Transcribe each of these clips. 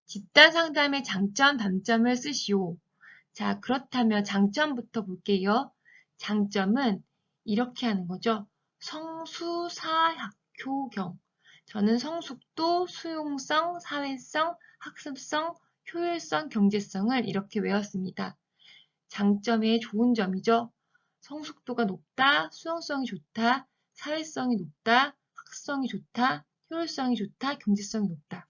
집단 상담의 장점, 단점을 쓰시오. 자, 그렇다면 장점부터 볼게요. 장점은 이렇게 하는 거죠. 성수사학효경. 저는 성숙도, 수용성, 사회성, 학습성, 효율성, 경제성을 이렇게 외웠습니다. 장점의 좋은 점이죠. 성숙도가 높다, 수용성이 좋다, 사회성이 높다, 학습성이 좋다, 효율성이 좋다, 경제성이 높다.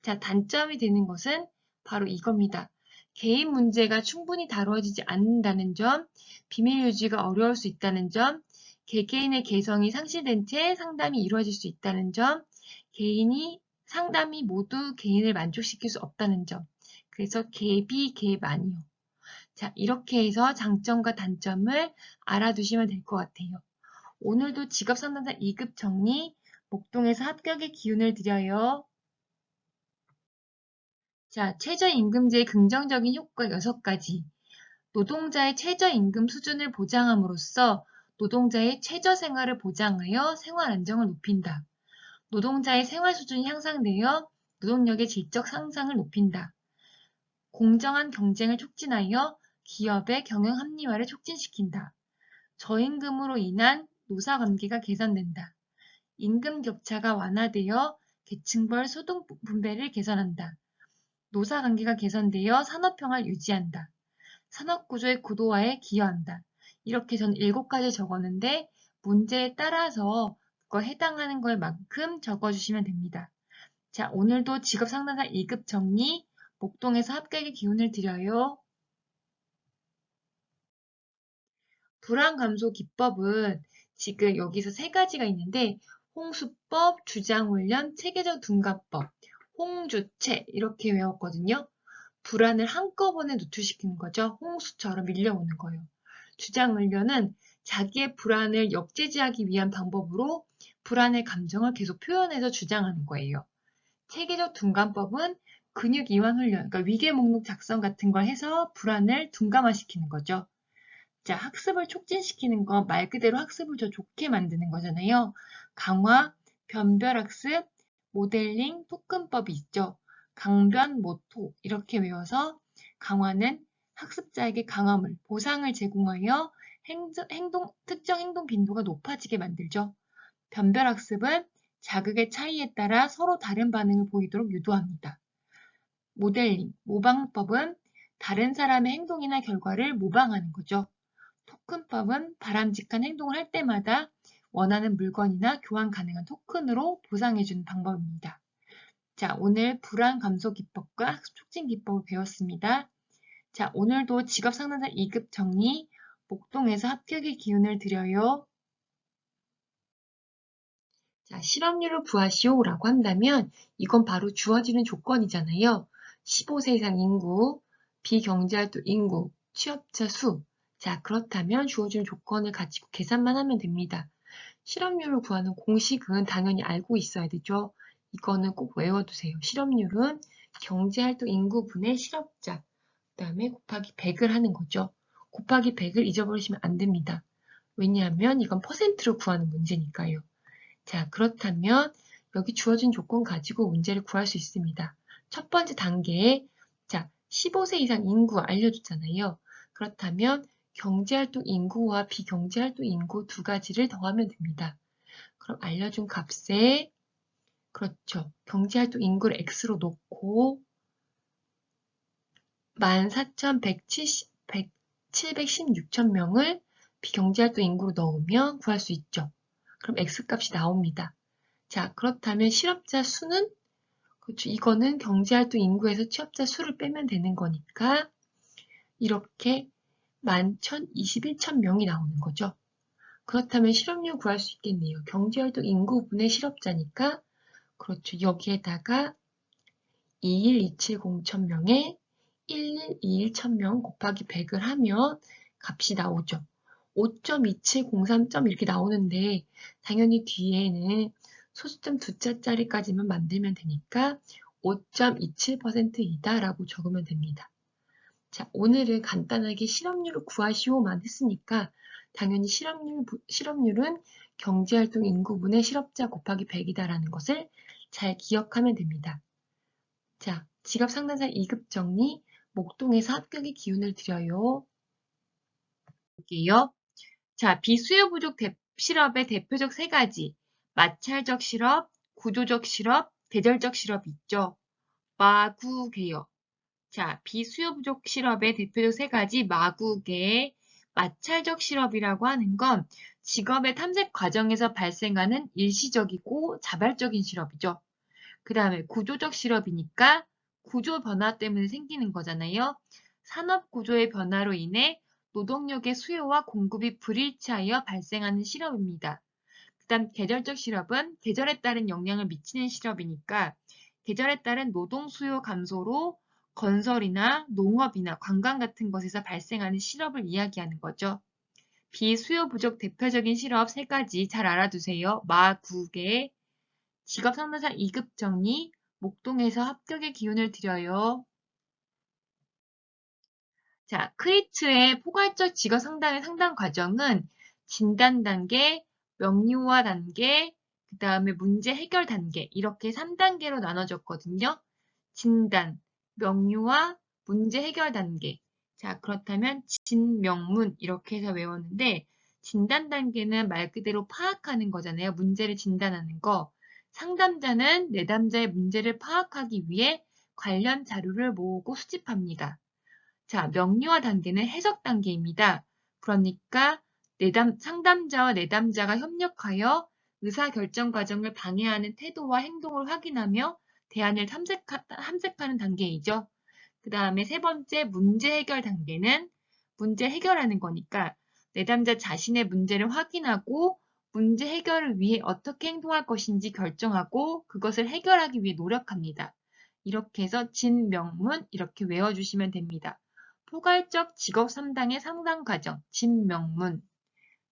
자, 단점이 되는 것은 바로 이겁니다. 개인 문제가 충분히 다뤄지지 않는다는 점, 비밀 유지가 어려울 수 있다는 점, 개개인의 개성이 상실된 채 상담이 이루어질 수 있다는 점, 상담이 모두 개인을 만족시킬 수 없다는 점. 그래서 개비, 개만이요. 자, 이렇게 해서 장점과 단점을 알아두시면 될 것 같아요. 오늘도 직업상담사 2급 정리, 목동에서 합격의 기운을 드려요. 자, 최저임금제의 긍정적인 효과 6가지. 노동자의 최저임금 수준을 보장함으로써 노동자의 최저생활을 보장하여 생활 안정을 높인다. 노동자의 생활 수준이 향상되어 노동력의 질적 상승을 높인다. 공정한 경쟁을 촉진하여 기업의 경영 합리화를 촉진시킨다. 저임금으로 인한 노사관계가 개선된다. 임금 격차가 완화되어 계층별 소득 분배를 개선한다. 노사관계가 개선되어 산업평화를 유지한다. 산업구조의 고도화에 기여한다. 이렇게 저는 7가지 적었는데 문제에 따라서 그거 해당하는 것만큼 적어주시면 됩니다. 자, 오늘도 직업상담사 2급 정리, 목동에서 합격의 기운을 드려요. 불안 감소 기법은 지금 여기서 3가지가 있는데 홍수법, 주장훈련, 체계적 둔갑법, 홍주체 이렇게 외웠거든요. 불안을 한꺼번에 노출시키는 거죠. 홍수처럼 밀려오는 거예요. 주장훈련은 자기의 불안을 역제지하기 위한 방법으로 불안의 감정을 계속 표현해서 주장하는 거예요. 체계적 둔감법은 근육 이완 훈련, 그러니까 위계 목록 작성 같은 걸 해서 불안을 둔감화시키는 거죠. 자, 학습을 촉진시키는 건 말 그대로 학습을 더 좋게 만드는 거잖아요. 강화, 변별학습, 모델링, 토큰법이 있죠. 강변, 모토 이렇게 외워서 강화는 학습자에게 강화물, 보상을 제공하여 특정 행동 빈도가 높아지게 만들죠. 변별학습은 자극의 차이에 따라 서로 다른 반응을 보이도록 유도합니다. 모델링, 모방법은 다른 사람의 행동이나 결과를 모방하는 거죠. 토큰법은 바람직한 행동을 할 때마다 원하는 물건이나 교환 가능한 토큰으로 보상해주는 방법입니다. 자, 오늘 불안 감소 기법과 학습 촉진 기법을 배웠습니다. 자, 오늘도 직업상담사 2급 정리, 목동에서 합격의 기운을 드려요. 자, 실업률을 구하시오라고 한다면 이건 바로 주어지는 조건이잖아요. 15세 이상 인구, 비경제활동 인구, 취업자 수. 자, 그렇다면 주어지는 조건을 가지고 계산만 하면 됩니다. 실업률을 구하는 공식은 당연히 알고 있어야 되죠. 이거는 꼭 외워두세요. 실업률은 경제활동 인구분의 실업자, 그 다음에 곱하기 100을 하는 거죠. 곱하기 100을 잊어버리시면 안 됩니다. 왜냐하면 이건 퍼센트로 구하는 문제니까요. 자, 그렇다면 여기 주어진 조건 가지고 문제를 구할 수 있습니다. 첫 번째 단계에 자, 15세 이상 인구 알려줬잖아요. 그렇다면 경제활동 인구와 비경제활동 인구 2가지를 더하면 됩니다. 그럼 알려준 값에 그렇죠. 경제활동 인구를 x로 놓고 14,716,000명을 비경제활동 인구로 넣으면 구할 수 있죠. 그럼 x값이 나옵니다. 자, 그렇다면 실업자 수는 그렇죠. 이거는 경제활동 인구에서 취업자 수를 빼면 되는 거니까 이렇게 11,021,000명이 나오는 거죠. 그렇다면 실업률 구할 수 있겠네요. 경제활동 인구분의 실업자니까 그렇죠. 여기에다가 21270,000명에 1121,000명 곱하기 100을 하면 값이 나오죠. 5.2703. 이렇게 나오는데 당연히 뒤에는 소수점 2자짜리까지만 만들면 되니까 5.27%이다 라고 적으면 됩니다. 자, 오늘은 간단하게 실업률을 구하시오만 했으니까 당연히 실업률은 경제활동 인구분의 실업자 곱하기 100이다라는 것을 잘 기억하면 됩니다. 자, 직업 상담사 2급 정리, 목동에서 합격의 기운을 드려요. 볼게요. 자, 비수요 부족 실업의 대표적 세 가지. 마찰적 실업, 구조적 실업, 계절적 실업이 있죠. 마구개요. 자, 비수요 부족 실업의 대표적 세 가지 마구개, 마찰적 실업이라고 하는 건 직업의 탐색 과정에서 발생하는 일시적이고 자발적인 실업이죠. 그 다음에 구조적 실업이니까 구조 변화 때문에 생기는 거잖아요. 산업 구조의 변화로 인해 노동력의 수요와 공급이 불일치하여 발생하는 실업입니다. 그 다음 계절적 실업은 계절에 따른 영향을 미치는 실업이니까 계절에 따른 노동 수요 감소로 건설이나 농업이나 관광 같은 것에서 발생하는 실업을 이야기하는 거죠. 비수요 부족 대표적인 실업 세 가지 잘 알아두세요. 마구개, 직업 상담사 2급 정리, 목동에서 합격의 기운을 드려요. 자, 크리트의 포괄적 직업 상담의 상담 과정은 진단 단계, 명료화 단계, 그 다음에 문제 해결 단계 이렇게 3단계로 나눠졌거든요. 진단, 명료화, 문제 해결 단계. 자, 그렇다면 진명문 이렇게 해서 외웠는데 진단 단계는 말 그대로 파악하는 거잖아요. 문제를 진단하는 거. 상담자는 내담자의 문제를 파악하기 위해 관련 자료를 모으고 수집합니다. 자, 명료화 단계는 해석 단계입니다. 그러니까 상담자와 내담자가 협력하여 의사결정 과정을 방해하는 태도와 행동을 확인하며 대안을 탐색하는 단계이죠. 그 다음에 세 번째 문제 해결 단계는 문제 해결하는 거니까 내담자 자신의 문제를 확인하고 문제 해결을 위해 어떻게 행동할 것인지 결정하고 그것을 해결하기 위해 노력합니다. 이렇게 해서 진명문 이렇게 외워주시면 됩니다. 포괄적 직업 3단의 상담 과정, 진명문.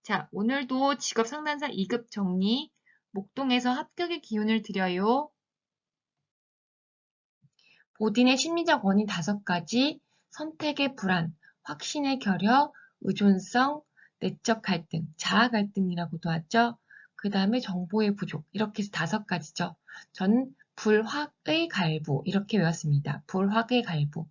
자, 오늘도 직업 상담사 2급 정리, 목동에서 합격의 기운을 드려요. 보딘의 심리적 원인 5가지, 선택의 불안, 확신의 결여, 의존성, 내적 갈등, 자아 갈등이라고도 하죠. 그 다음에 정보의 부족, 이렇게 해서 5가지죠. 저는 불확의 갈부, 이렇게 외웠습니다. 불확의 갈부.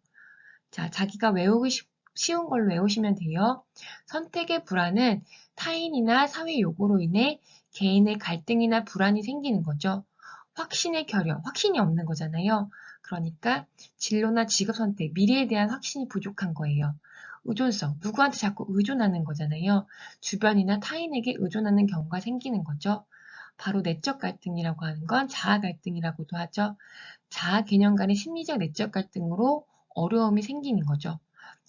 자, 자기가 외우기 쉬운 걸로 외우시면 돼요. 선택의 불안은 타인이나 사회 요구로 인해 개인의 갈등이나 불안이 생기는 거죠. 확신의 결여, 확신이 없는 거잖아요. 그러니까 진로나 직업 선택, 미래에 대한 확신이 부족한 거예요. 의존성, 누구한테 자꾸 의존하는 거잖아요. 주변이나 타인에게 의존하는 경우가 생기는 거죠. 바로 내적 갈등이라고 하는 건 자아 갈등이라고도 하죠. 자아 개념 간의 심리적 내적 갈등으로 어려움이 생기는 거죠.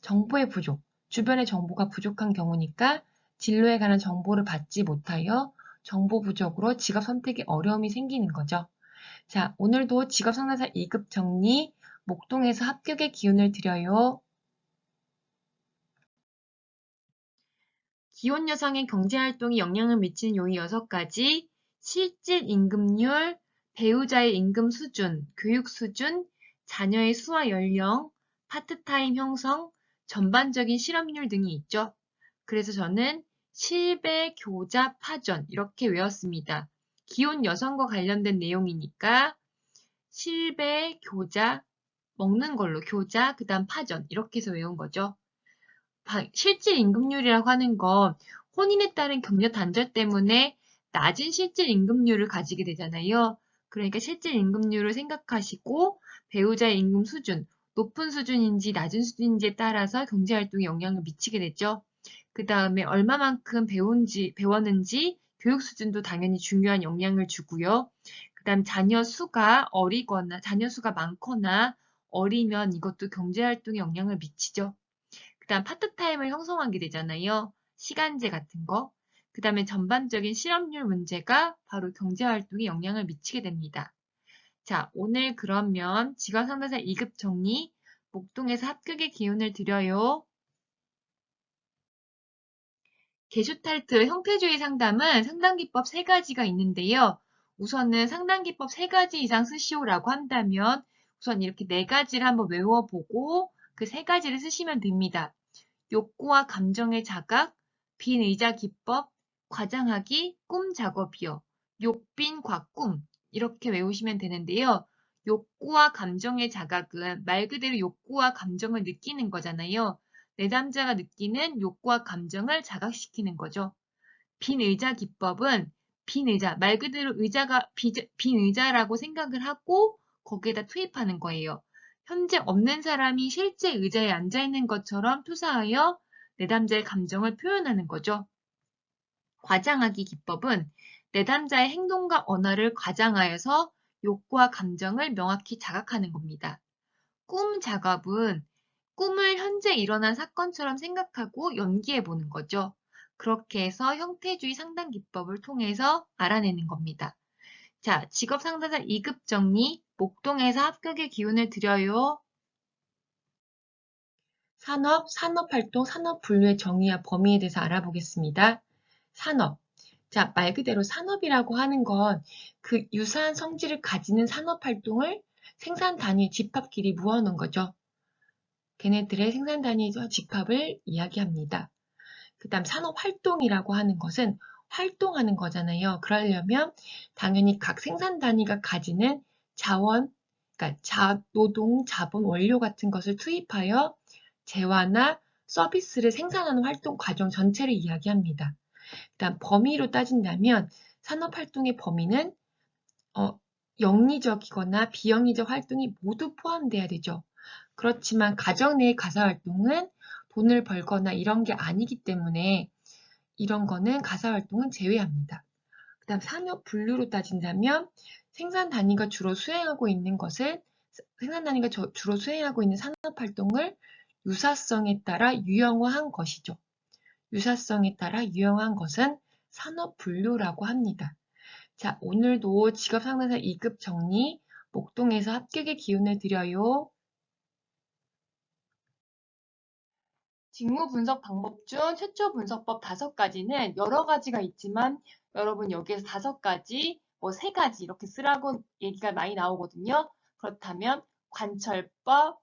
정보의 부족, 주변의 정보가 부족한 경우니까 진로에 관한 정보를 받지 못하여 정보 부족으로 직업 선택에 어려움이 생기는 거죠. 자, 오늘도 직업 상담사 2급 정리, 목동에서 합격의 기운을 드려요. 기혼 여성의 경제활동에 영향을 미치는 요인 6가지, 실질 임금률, 배우자의 임금 수준, 교육 수준, 자녀의 수와 연령, 파트타임 형성, 전반적인 실업률 등이 있죠. 그래서 저는 실배, 교자, 파전 이렇게 외웠습니다. 기혼 여성과 관련된 내용이니까 실배, 교자, 먹는 걸로 교자, 그 다음 파전 이렇게 해서 외운 거죠. 실질 임금률이라고 하는 건 혼인에 따른 격려 단절 때문에 낮은 실질 임금률을 가지게 되잖아요. 그러니까 실질 임금률을 생각하시고 배우자의 임금 수준, 높은 수준인지 낮은 수준인지에 따라서 경제활동에 영향을 미치게 되죠. 그 다음에 얼마만큼 배웠는지 교육 수준도 당연히 중요한 영향을 주고요. 그 다음 자녀 수가 많거나 어리면 이것도 경제활동에 영향을 미치죠. 그 다음 파트타임을 형성하게 되잖아요. 시간제 같은 거. 그 다음에 전반적인 실업률 문제가 바로 경제활동에 영향을 미치게 됩니다. 자, 오늘 그러면 직업상담사 2급 정리, 목동에서 합격의 기운을 드려요. 게슈탈트 형태주의 상담은 상담기법 3가지가 있는데요. 우선은 상담기법 3가지 이상 쓰시오라고 한다면 우선 이렇게 4가지를 한번 외워보고 그 3가지를 쓰시면 됩니다. 욕구와 감정의 자각, 빈 의자 기법, 과장하기, 꿈 작업이요. 욕빈 과꿈 이렇게 외우시면 되는데요. 욕구와 감정의 자각은 말 그대로 욕구와 감정을 느끼는 거잖아요. 내담자가 느끼는 욕구와 감정을 자각시키는 거죠. 빈 의자 기법은 빈 의자, 말 그대로 의자가 빈 의자라고 생각을 하고 거기에다 투입하는 거예요. 현재 없는 사람이 실제 의자에 앉아 있는 것처럼 투사하여 내담자의 감정을 표현하는 거죠. 과장하기 기법은 내담자의 행동과 언어를 과장하여서 욕구와 감정을 명확히 자각하는 겁니다. 꿈 작업은 꿈을 현재 일어난 사건처럼 생각하고 연기해 보는 거죠. 그렇게 해서 형태주의 상담 기법을 통해서 알아내는 겁니다. 자, 직업 상담사 2급 정리, 목동에서 합격의 기운을 드려요. 산업, 산업활동, 산업분류의 정의와 범위에 대해서 알아보겠습니다. 산업. 자, 말 그대로 산업이라고 하는 건 그 유사한 성질을 가지는 산업활동을 생산 단위 집합끼리 모아놓은 거죠. 걔네들의 생산 단위에서 집합을 이야기합니다. 그 다음 산업활동이라고 하는 것은 활동하는 거잖아요. 그러려면 당연히 각 생산 단위가 가지는 자원, 그러니까 노동, 자본, 원료 같은 것을 투입하여 재화나 서비스를 생산하는 활동 과정 전체를 이야기합니다. 일단 범위로 따진다면 산업활동의 범위는 영리적이거나 비영리적 활동이 모두 포함돼야 되죠. 그렇지만 가정 내의 가사활동은 돈을 벌거나 이런 게 아니기 때문에 이런 거는 가사활동은 제외합니다. 그 다음 산업 분류로 따진다면 생산 단위가 주로 수행하고 있는 산업활동을 유사성에 따라 유형화한 것이죠. 유사성에 따라 유형화한 것은 산업 분류라고 합니다. 자, 오늘도 직업상담사 2급 정리, 목동에서 합격의 기운을 드려요. 직무 분석 방법 중 최초 분석법 5가지는 여러 가지가 있지만 여러분 여기에서 5가지, 3가지 이렇게 쓰라고 얘기가 많이 나오거든요. 그렇다면 관찰법,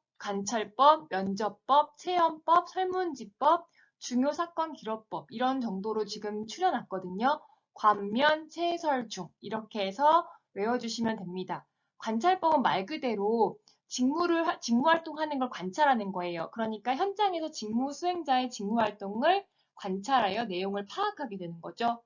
면접법, 체험법, 설문지법, 중요사건기록법 이런 정도로 지금 추려놨거든요. 관면, 체설중 이렇게 해서 외워주시면 됩니다. 관찰법은 말 그대로 직무활동하는 걸 관찰하는 거예요. 그러니까 현장에서 직무 수행자의 직무활동을 관찰하여 내용을 파악하게 되는 거죠.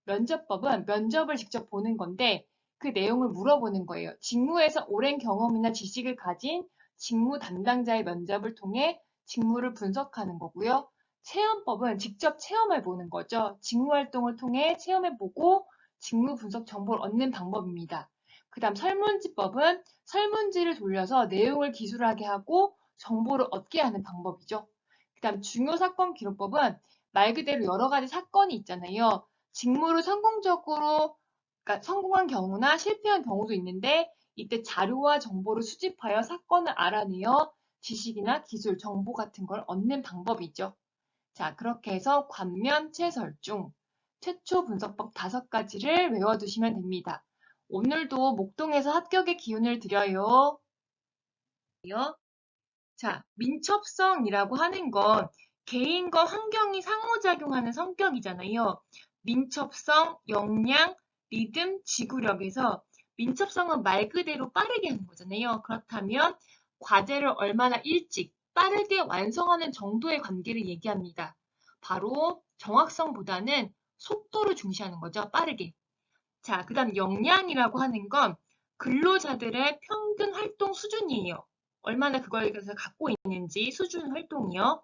면접법은 면접을 직접 보는 건데 그 내용을 물어보는 거예요. 직무에서 오랜 경험이나 지식을 가진 직무 담당자의 면접을 통해 직무를 분석하는 거고요. 체험법은 직접 체험해 보는 거죠. 직무활동을 통해 체험해보고 직무 분석 정보를 얻는 방법입니다. 그 다음 설문지법은 설문지를 돌려서 내용을 기술하게 하고 정보를 얻게 하는 방법이죠. 그 다음 중요사건기록법은 말 그대로 여러 가지 사건이 있잖아요. 직무를 그러니까 성공한 경우나 실패한 경우도 있는데 이때 자료와 정보를 수집하여 사건을 알아내어 지식이나 기술, 정보 같은 걸 얻는 방법이죠. 자, 그렇게 해서 관면, 체설중, 최초 분석법 5가지를 외워두시면 됩니다. 오늘도 목동에서 합격의 기운을 드려요. 자, 민첩성이라고 하는 건 개인과 환경이 상호작용하는 성격이잖아요. 민첩성, 역량, 리듬, 지구력에서 민첩성은 말 그대로 빠르게 하는 거잖아요. 그렇다면 과제를 얼마나 일찍, 빠르게 완성하는 정도의 관계를 얘기합니다. 바로 정확성보다는 속도를 중시하는 거죠. 빠르게. 자, 그 다음 역량이라고 하는 건 근로자들의 평균 활동 수준이에요. 얼마나 그걸 갖고 있는지 수준 활동이요.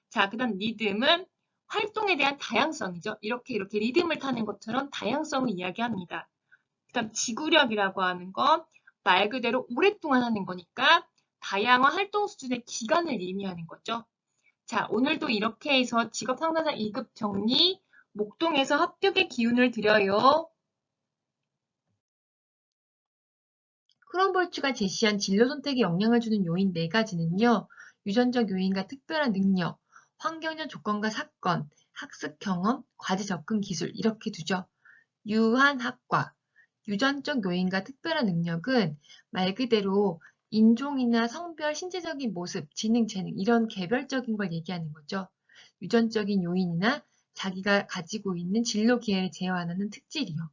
자, 그 다음 리듬은 활동에 대한 다양성이죠. 이렇게 리듬을 타는 것처럼 다양성을 이야기합니다. 그 다음 지구력이라고 하는 건 말 그대로 오랫동안 하는 거니까 다양한 활동 수준의 기간을 의미하는 거죠. 자, 오늘도 이렇게 해서 직업상담사 2급 정리, 목동에서 합격의 기운을 드려요. 크롬볼츠가 제시한 진로 선택에 영향을 주는 요인 4가지는요. 유전적 요인과 특별한 능력, 환경적 조건과 사건, 학습 경험, 과제 접근 기술 이렇게 두죠. 유한학과, 유전적 요인과 특별한 능력은 말 그대로 인종이나 성별, 신체적인 모습, 지능, 재능 이런 개별적인 걸 얘기하는 거죠. 유전적인 요인이나 자기가 가지고 있는 진로 기회를 제어하는 특질이요.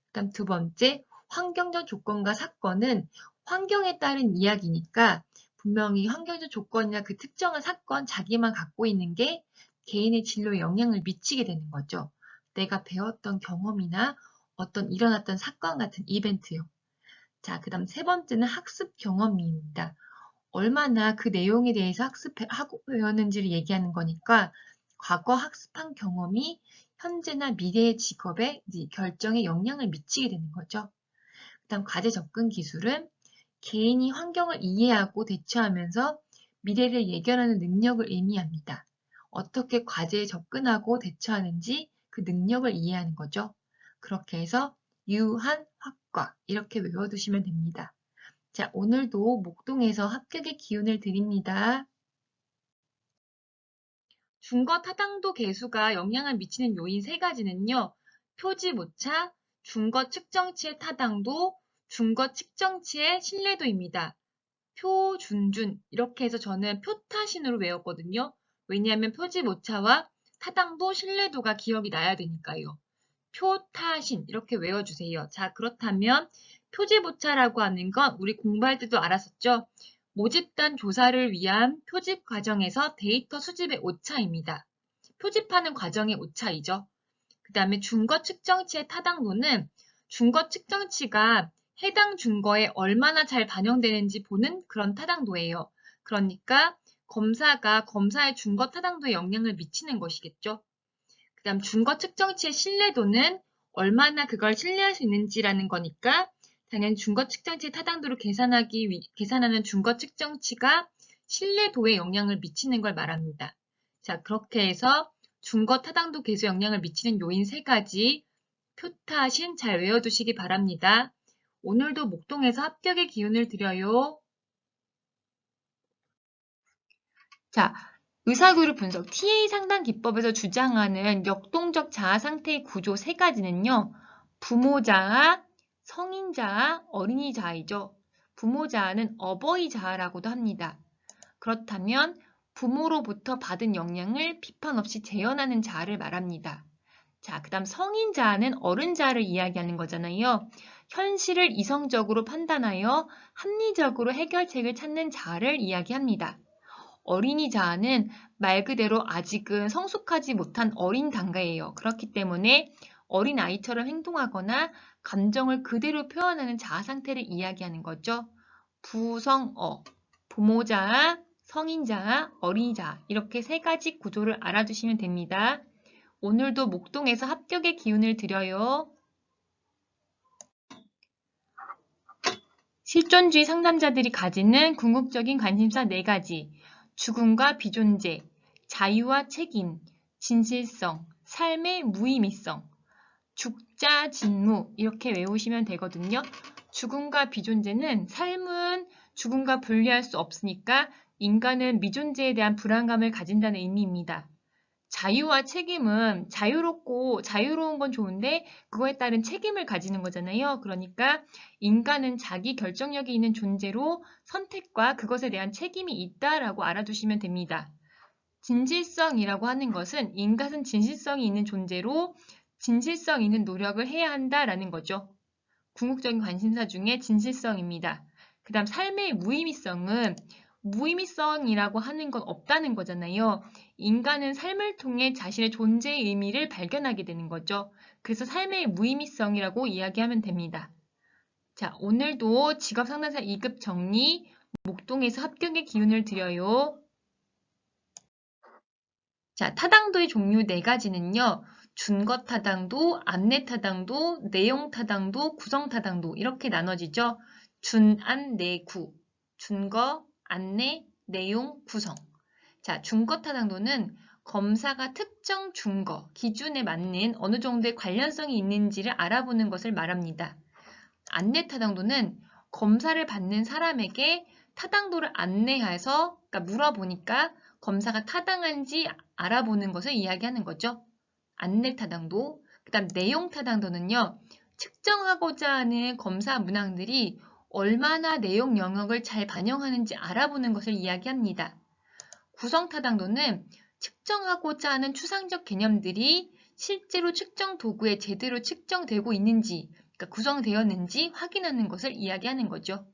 그다음 2번째, 환경적 조건과 사건은 환경에 따른 이야기니까 분명히 환경적 조건이나 그 특정한 사건, 자기만 갖고 있는 게 개인의 진로에 영향을 미치게 되는 거죠. 내가 배웠던 경험이나 어떤 일어났던 사건 같은 이벤트요. 자, 그 다음 세 번째는 학습 경험입니다. 얼마나 그 내용에 대해서 학습하고 배웠는지를 얘기하는 거니까 과거 학습한 경험이 현재나 미래의 직업의 결정에 영향을 미치게 되는 거죠. 그 다음 과제 접근 기술은 개인이 환경을 이해하고 대처하면서 미래를 예견하는 능력을 의미합니다. 어떻게 과제에 접근하고 대처하는지 그 능력을 이해하는 거죠. 그렇게 해서 유한, 확과 이렇게 외워두시면 됩니다. 자, 오늘도 목동에서 합격의 기운을 드립니다. 중거 타당도 계수가 영향을 미치는 요인 세 가지는요. 표지 모차, 중거 측정치의 타당도, 중거 측정치의 신뢰도입니다. 표, 준 이렇게 해서 저는 표타신으로 외웠거든요. 왜냐하면 표지 모차와 타당도, 신뢰도가 기억이 나야 되니까요. 표타신 이렇게 외워주세요. 자, 그렇다면 표지모차라고 하는 건 우리 공부할 때도 알았었죠. 모집단 조사를 위한 표집 과정에서 데이터 수집의 오차입니다. 표집하는 과정의 오차이죠. 그 다음에 준거 측정치의 타당도는 준거 측정치가 해당 준거에 얼마나 잘 반영되는지 보는 그런 타당도예요. 그러니까 검사가 검사의 준거 타당도에 영향을 미치는 것이겠죠. 그 다음 준거 측정치의 신뢰도는 얼마나 그걸 신뢰할 수 있는지라는 거니까 당연히 준거 측정치의 타당도를 계산하는 준거 측정치가 신뢰도에 영향을 미치는 걸 말합니다. 자, 그렇게 해서 준거 타당도 계수 영향을 미치는 요인 세 가지 표타신 잘 외워두시기 바랍니다. 오늘도 목동에서 합격의 기운을 드려요. 자, 의사그룹 분석 TA 상담 기법에서 주장하는 역동적 자아 상태의 구조 세 가지는요. 부모 자아, 성인 자아, 어린이 자아이죠. 부모 자아는 어버이 자아라고도 합니다. 그렇다면 부모로부터 받은 영향을 비판 없이 재현하는 자아를 말합니다. 자, 그 다음 성인 자아는 어른 자아를 이야기하는 거잖아요. 현실을 이성적으로 판단하여 합리적으로 해결책을 찾는 자아를 이야기합니다. 어린이 자아는 말 그대로 아직은 성숙하지 못한 어린 단계예요. 그렇기 때문에 어린 아이처럼 행동하거나 감정을 그대로 표현하는 자아 상태를 이야기하는 거죠. 부성어, 부모 자아, 성인 자아, 어린이 자아 이렇게 세 가지 구조를 알아두시면 됩니다. 오늘도 목동에서 합격의 기운을 드려요. 실존주의 상담자들이 가지는 궁극적인 관심사 4가지. 죽음과 비존재, 자유와 책임, 진실성, 삶의 무의미성, 죽자 진무 이렇게 외우시면 되거든요. 죽음과 비존재는 삶은 죽음과 분리할 수 없으니까 인간은 미존재에 대한 불안감을 가진다는 의미입니다. 자유와 책임은 자유로운 건 좋은데 그거에 따른 책임을 가지는 거잖아요. 그러니까 인간은 자기 결정력이 있는 존재로 선택과 그것에 대한 책임이 있다라고 알아두시면 됩니다. 진실성이라고 하는 것은 인간은 진실성이 있는 존재로 진실성 있는 노력을 해야 한다라는 거죠. 궁극적인 관심사 중에 진실성입니다. 그 다음 삶의 무의미성은 무의미성이라고 하는 건 없다는 거잖아요. 인간은 삶을 통해 자신의 존재의 의미를 발견하게 되는 거죠. 그래서 삶의 무의미성이라고 이야기하면 됩니다. 자, 오늘도 직업상담사 2급 정리, 목동에서 합격의 기운을 드려요. 자, 타당도의 종류 4가지는요. 준거 타당도, 안내 타당도, 내용 타당도, 구성 타당도 이렇게 나눠지죠. 준, 안, 내, 구. 준거, 안내, 내용, 구성. 자, 준거 타당도는 검사가 특정 준거, 기준에 맞는 어느 정도의 관련성이 있는지를 알아보는 것을 말합니다. 안내 타당도는 검사를 받는 사람에게 타당도를 안내해서 그러니까 물어보니까 검사가 타당한지 알아보는 것을 이야기하는 거죠. 안내 타당도. 그 다음 내용 타당도는요. 측정하고자 하는 검사 문항들이 얼마나 내용 영역을 잘 반영하는지 알아보는 것을 이야기합니다. 구성 타당도는 측정하고자 하는 추상적 개념들이 실제로 측정 도구에 제대로 측정되고 있는지, 그러니까 구성되었는지 확인하는 것을 이야기하는 거죠.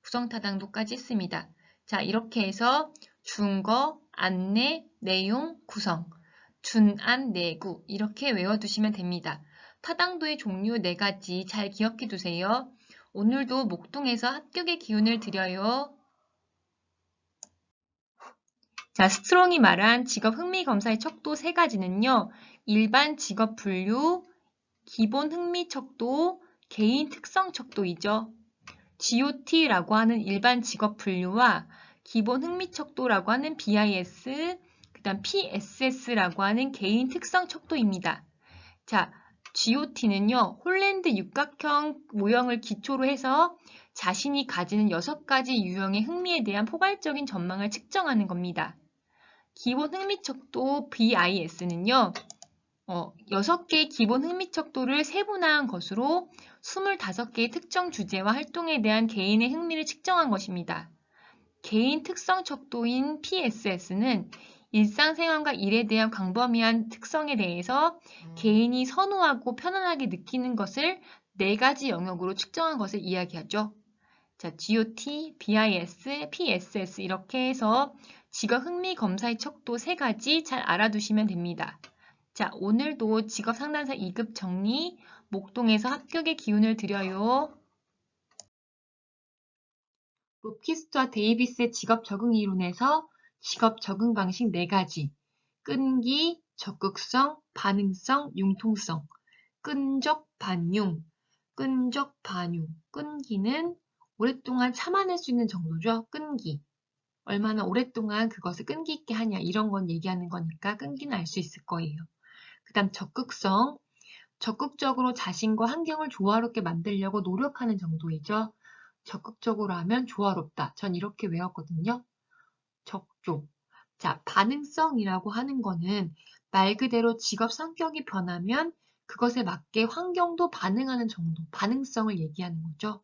구성타당도까지 있습니다. 자, 이렇게 해서 준거, 안내, 내용, 구성, 준안, 내구 이렇게 외워두시면 됩니다. 타당도의 종류 4가지 잘 기억해 두세요. 오늘도 목동에서 합격의 기운을 드려요. 자, 스트롱이 말한 직업 흥미검사의 척도 3가지는요. 일반 직업 분류, 기본 흥미 척도, 개인 특성 척도이죠. GOT라고 하는 일반 직업 분류와 기본 흥미 척도라고 하는 BIS, 그 다음 PSS라고 하는 개인 특성 척도입니다. 자, GOT는요, 홀랜드 육각형 모형을 기초로 해서 자신이 가지는 6가지 유형의 흥미에 대한 포괄적인 전망을 측정하는 겁니다. 기본 흥미 척도 BIS는요, 6개의 기본 흥미 척도를 세분화한 것으로 25개의 특정 주제와 활동에 대한 개인의 흥미를 측정한 것입니다. 개인 특성 척도인 PSS는 일상생활과 일에 대한 광범위한 특성에 대해서 개인이 선호하고 편안하게 느끼는 것을 4가지 영역으로 측정한 것을 이야기하죠. 자, GOT, BIS, PSS 이렇게 해서 직업 흥미 검사의 척도 3가지 잘 알아두시면 됩니다. 자, 오늘도 직업 상담사 2급 정리, 목동에서 합격의 기운을 드려요. 로키스트와 데이비스의 직업 적응 이론에서 직업 적응 방식 4가지, 끈기, 적극성, 반응성, 융통성, 끈적, 반융, 끈적, 반융, 끈기는 오랫동안 참아낼 수 있는 정도죠. 끈기. 얼마나 오랫동안 그것을 끈기 있게 하냐 이런 건 얘기하는 거니까 끈기는 알 수 있을 거예요. 그 다음 적극성, 적극적으로 자신과 환경을 조화롭게 만들려고 노력하는 정도이죠. 적극적으로 하면 조화롭다. 전 이렇게 외웠거든요. 적조. 자, 반응성이라고 하는 거는 말 그대로 직업 성격이 변하면 그것에 맞게 환경도 반응하는 정도, 반응성을 얘기하는 거죠.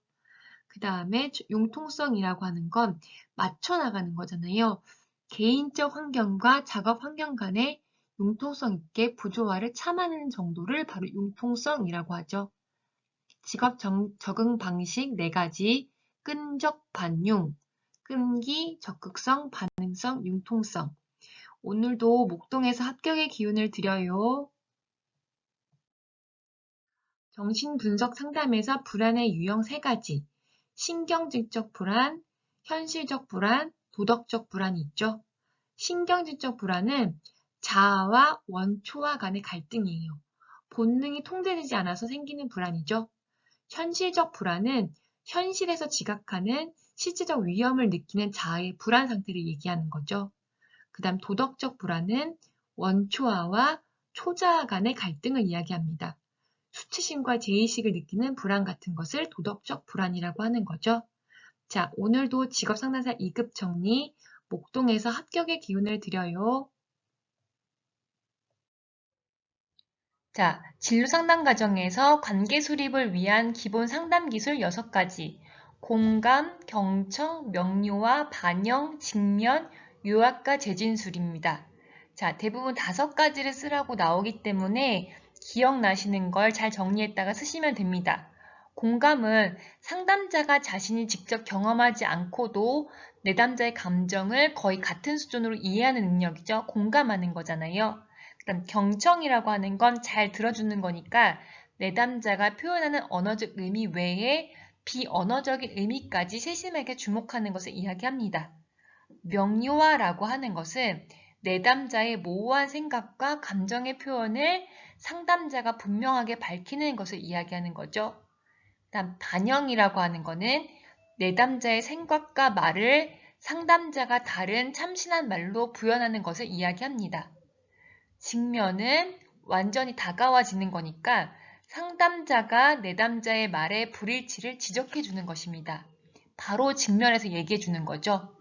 그 다음에 융통성이라고 하는 건 맞춰나가는 거잖아요. 개인적 환경과 작업 환경 간의 융통성 있게 부조화를 참아내는 정도를 바로 융통성이라고 하죠. 직업 적응 방식 4가지, 끈적, 반융, 끈기, 적극성, 반응성, 융통성. 오늘도 목동에서 합격의 기운을 드려요. 정신분석 상담에서 불안의 유형 3가지, 신경질적 불안, 현실적 불안, 도덕적 불안이 있죠. 신경질적 불안은 자아와 원초와 간의 갈등이에요. 본능이 통제되지 않아서 생기는 불안이죠. 현실적 불안은 현실에서 지각하는 실제적 위험을 느끼는 자아의 불안 상태를 얘기하는 거죠. 그 다음 도덕적 불안은 원초아와 초자아 간의 갈등을 이야기합니다. 수치심과 죄의식을 느끼는 불안 같은 것을 도덕적 불안이라고 하는 거죠. 자, 오늘도 직업상담사 2급 정리, 목동에서 합격의 기운을 드려요. 자, 진로상담 과정에서 관계 수립을 위한 기본 상담 기술 6가지, 공감, 경청, 명료와 반영, 직면, 요약과 재진술입니다. 자, 대부분 5가지를 쓰라고 나오기 때문에 기억나시는 걸 잘 정리했다가 쓰시면 됩니다. 공감은 상담자가 자신이 직접 경험하지 않고도 내담자의 감정을 거의 같은 수준으로 이해하는 능력이죠. 공감하는 거잖아요. 그다음 경청이라고 하는 건 잘 들어주는 거니까 내담자가 표현하는 언어적 의미 외에 비언어적인 의미까지 세심하게 주목하는 것을 이야기합니다. 명료화라고 하는 것은 내담자의 모호한 생각과 감정의 표현을 상담자가 분명하게 밝히는 것을 이야기하는 거죠. 다음 반영이라고 하는 것은 내담자의 생각과 말을 상담자가 다른 참신한 말로 구현하는 것을 이야기합니다. 직면은 완전히 다가와지는 거니까 상담자가 내담자의 말의 불일치를 지적해 주는 것입니다. 바로 직면해서 얘기해 주는 거죠.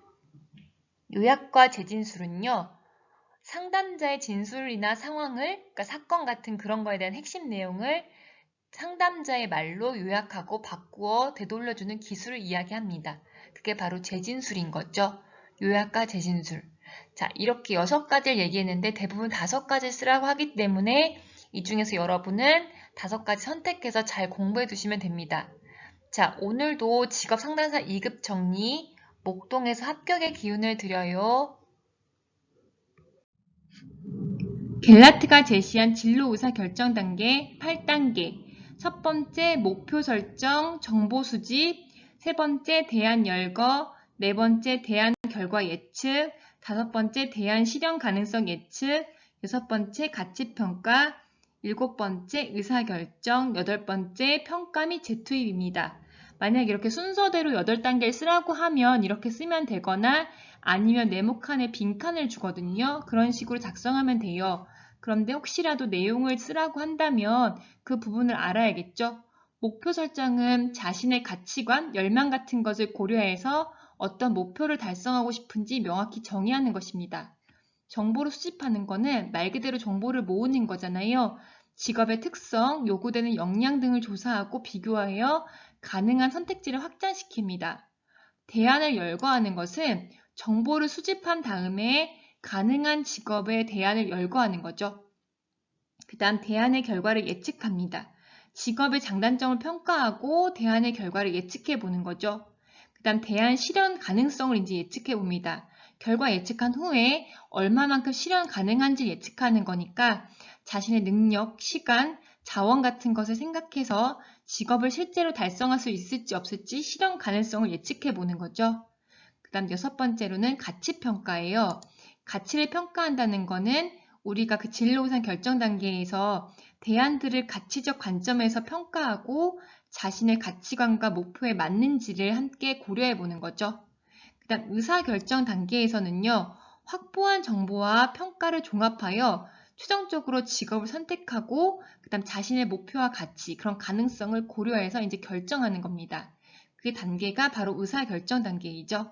요약과 재진술은요. 상담자의 진술이나 상황을, 그러니까 사건 같은 그런 거에 대한 핵심 내용을 상담자의 말로 요약하고 바꾸어 되돌려주는 기술을 이야기합니다. 그게 바로 재진술인 거죠. 요약과 재진술. 자, 이렇게 6가지를 얘기했는데 대부분 5가지 쓰라고 하기 때문에 이 중에서 여러분은 5가지 선택해서 잘 공부해 두시면 됩니다. 자, 오늘도 직업 상담사 2급 정리, 목동에서 합격의 기운을 드려요. 갤라트가 제시한 진로 의사 결정 단계 8단계. 첫 번째, 목표 설정, 정보 수집. 세 번째, 대안 열거. 네 번째, 대안 결과 예측. 다섯 번째, 대안 실현 가능성 예측. 여섯 번째, 가치 평가. 일곱 번째, 의사 결정. 여덟 번째, 평가 및 재투입입니다. 만약 이렇게 순서대로 8단계를 쓰라고 하면 이렇게 쓰면 되거나 아니면 네모칸에 빈칸을 주거든요. 그런 식으로 작성하면 돼요. 그런데 혹시라도 내용을 쓰라고 한다면 그 부분을 알아야겠죠. 목표 설정은 자신의 가치관, 열망 같은 것을 고려해서 어떤 목표를 달성하고 싶은지 명확히 정의하는 것입니다. 정보를 수집하는 거는 말 그대로 정보를 모으는 거잖아요. 직업의 특성, 요구되는 역량 등을 조사하고 비교하여 가능한 선택지를 확장시킵니다. 대안을 열거하는 것은 정보를 수집한 다음에 가능한 직업의 대안을 열거하는 거죠. 그 다음 대안의 결과를 예측합니다. 직업의 장단점을 평가하고 대안의 결과를 예측해 보는 거죠. 그 다음 대안 실현 가능성을 이제 예측해 봅니다. 결과 예측한 후에 얼마만큼 실현 가능한지 예측하는 거니까 자신의 능력, 시간, 자원 같은 것을 생각해서 직업을 실제로 달성할 수 있을지 없을지 실현 가능성을 예측해 보는 거죠. 그 다음 여섯 번째로는 가치 평가예요. 가치를 평가한다는 거는 우리가 그 진로 우선 결정 단계에서 대안들을 가치적 관점에서 평가하고 자신의 가치관과 목표에 맞는지를 함께 고려해 보는 거죠. 그 다음 의사결정 단계에서는요. 확보한 정보와 평가를 종합하여 최종적으로 직업을 선택하고 그 다음 자신의 목표와 가치, 그런 가능성을 고려해서 이제 결정하는 겁니다. 그 단계가 바로 의사결정 단계이죠.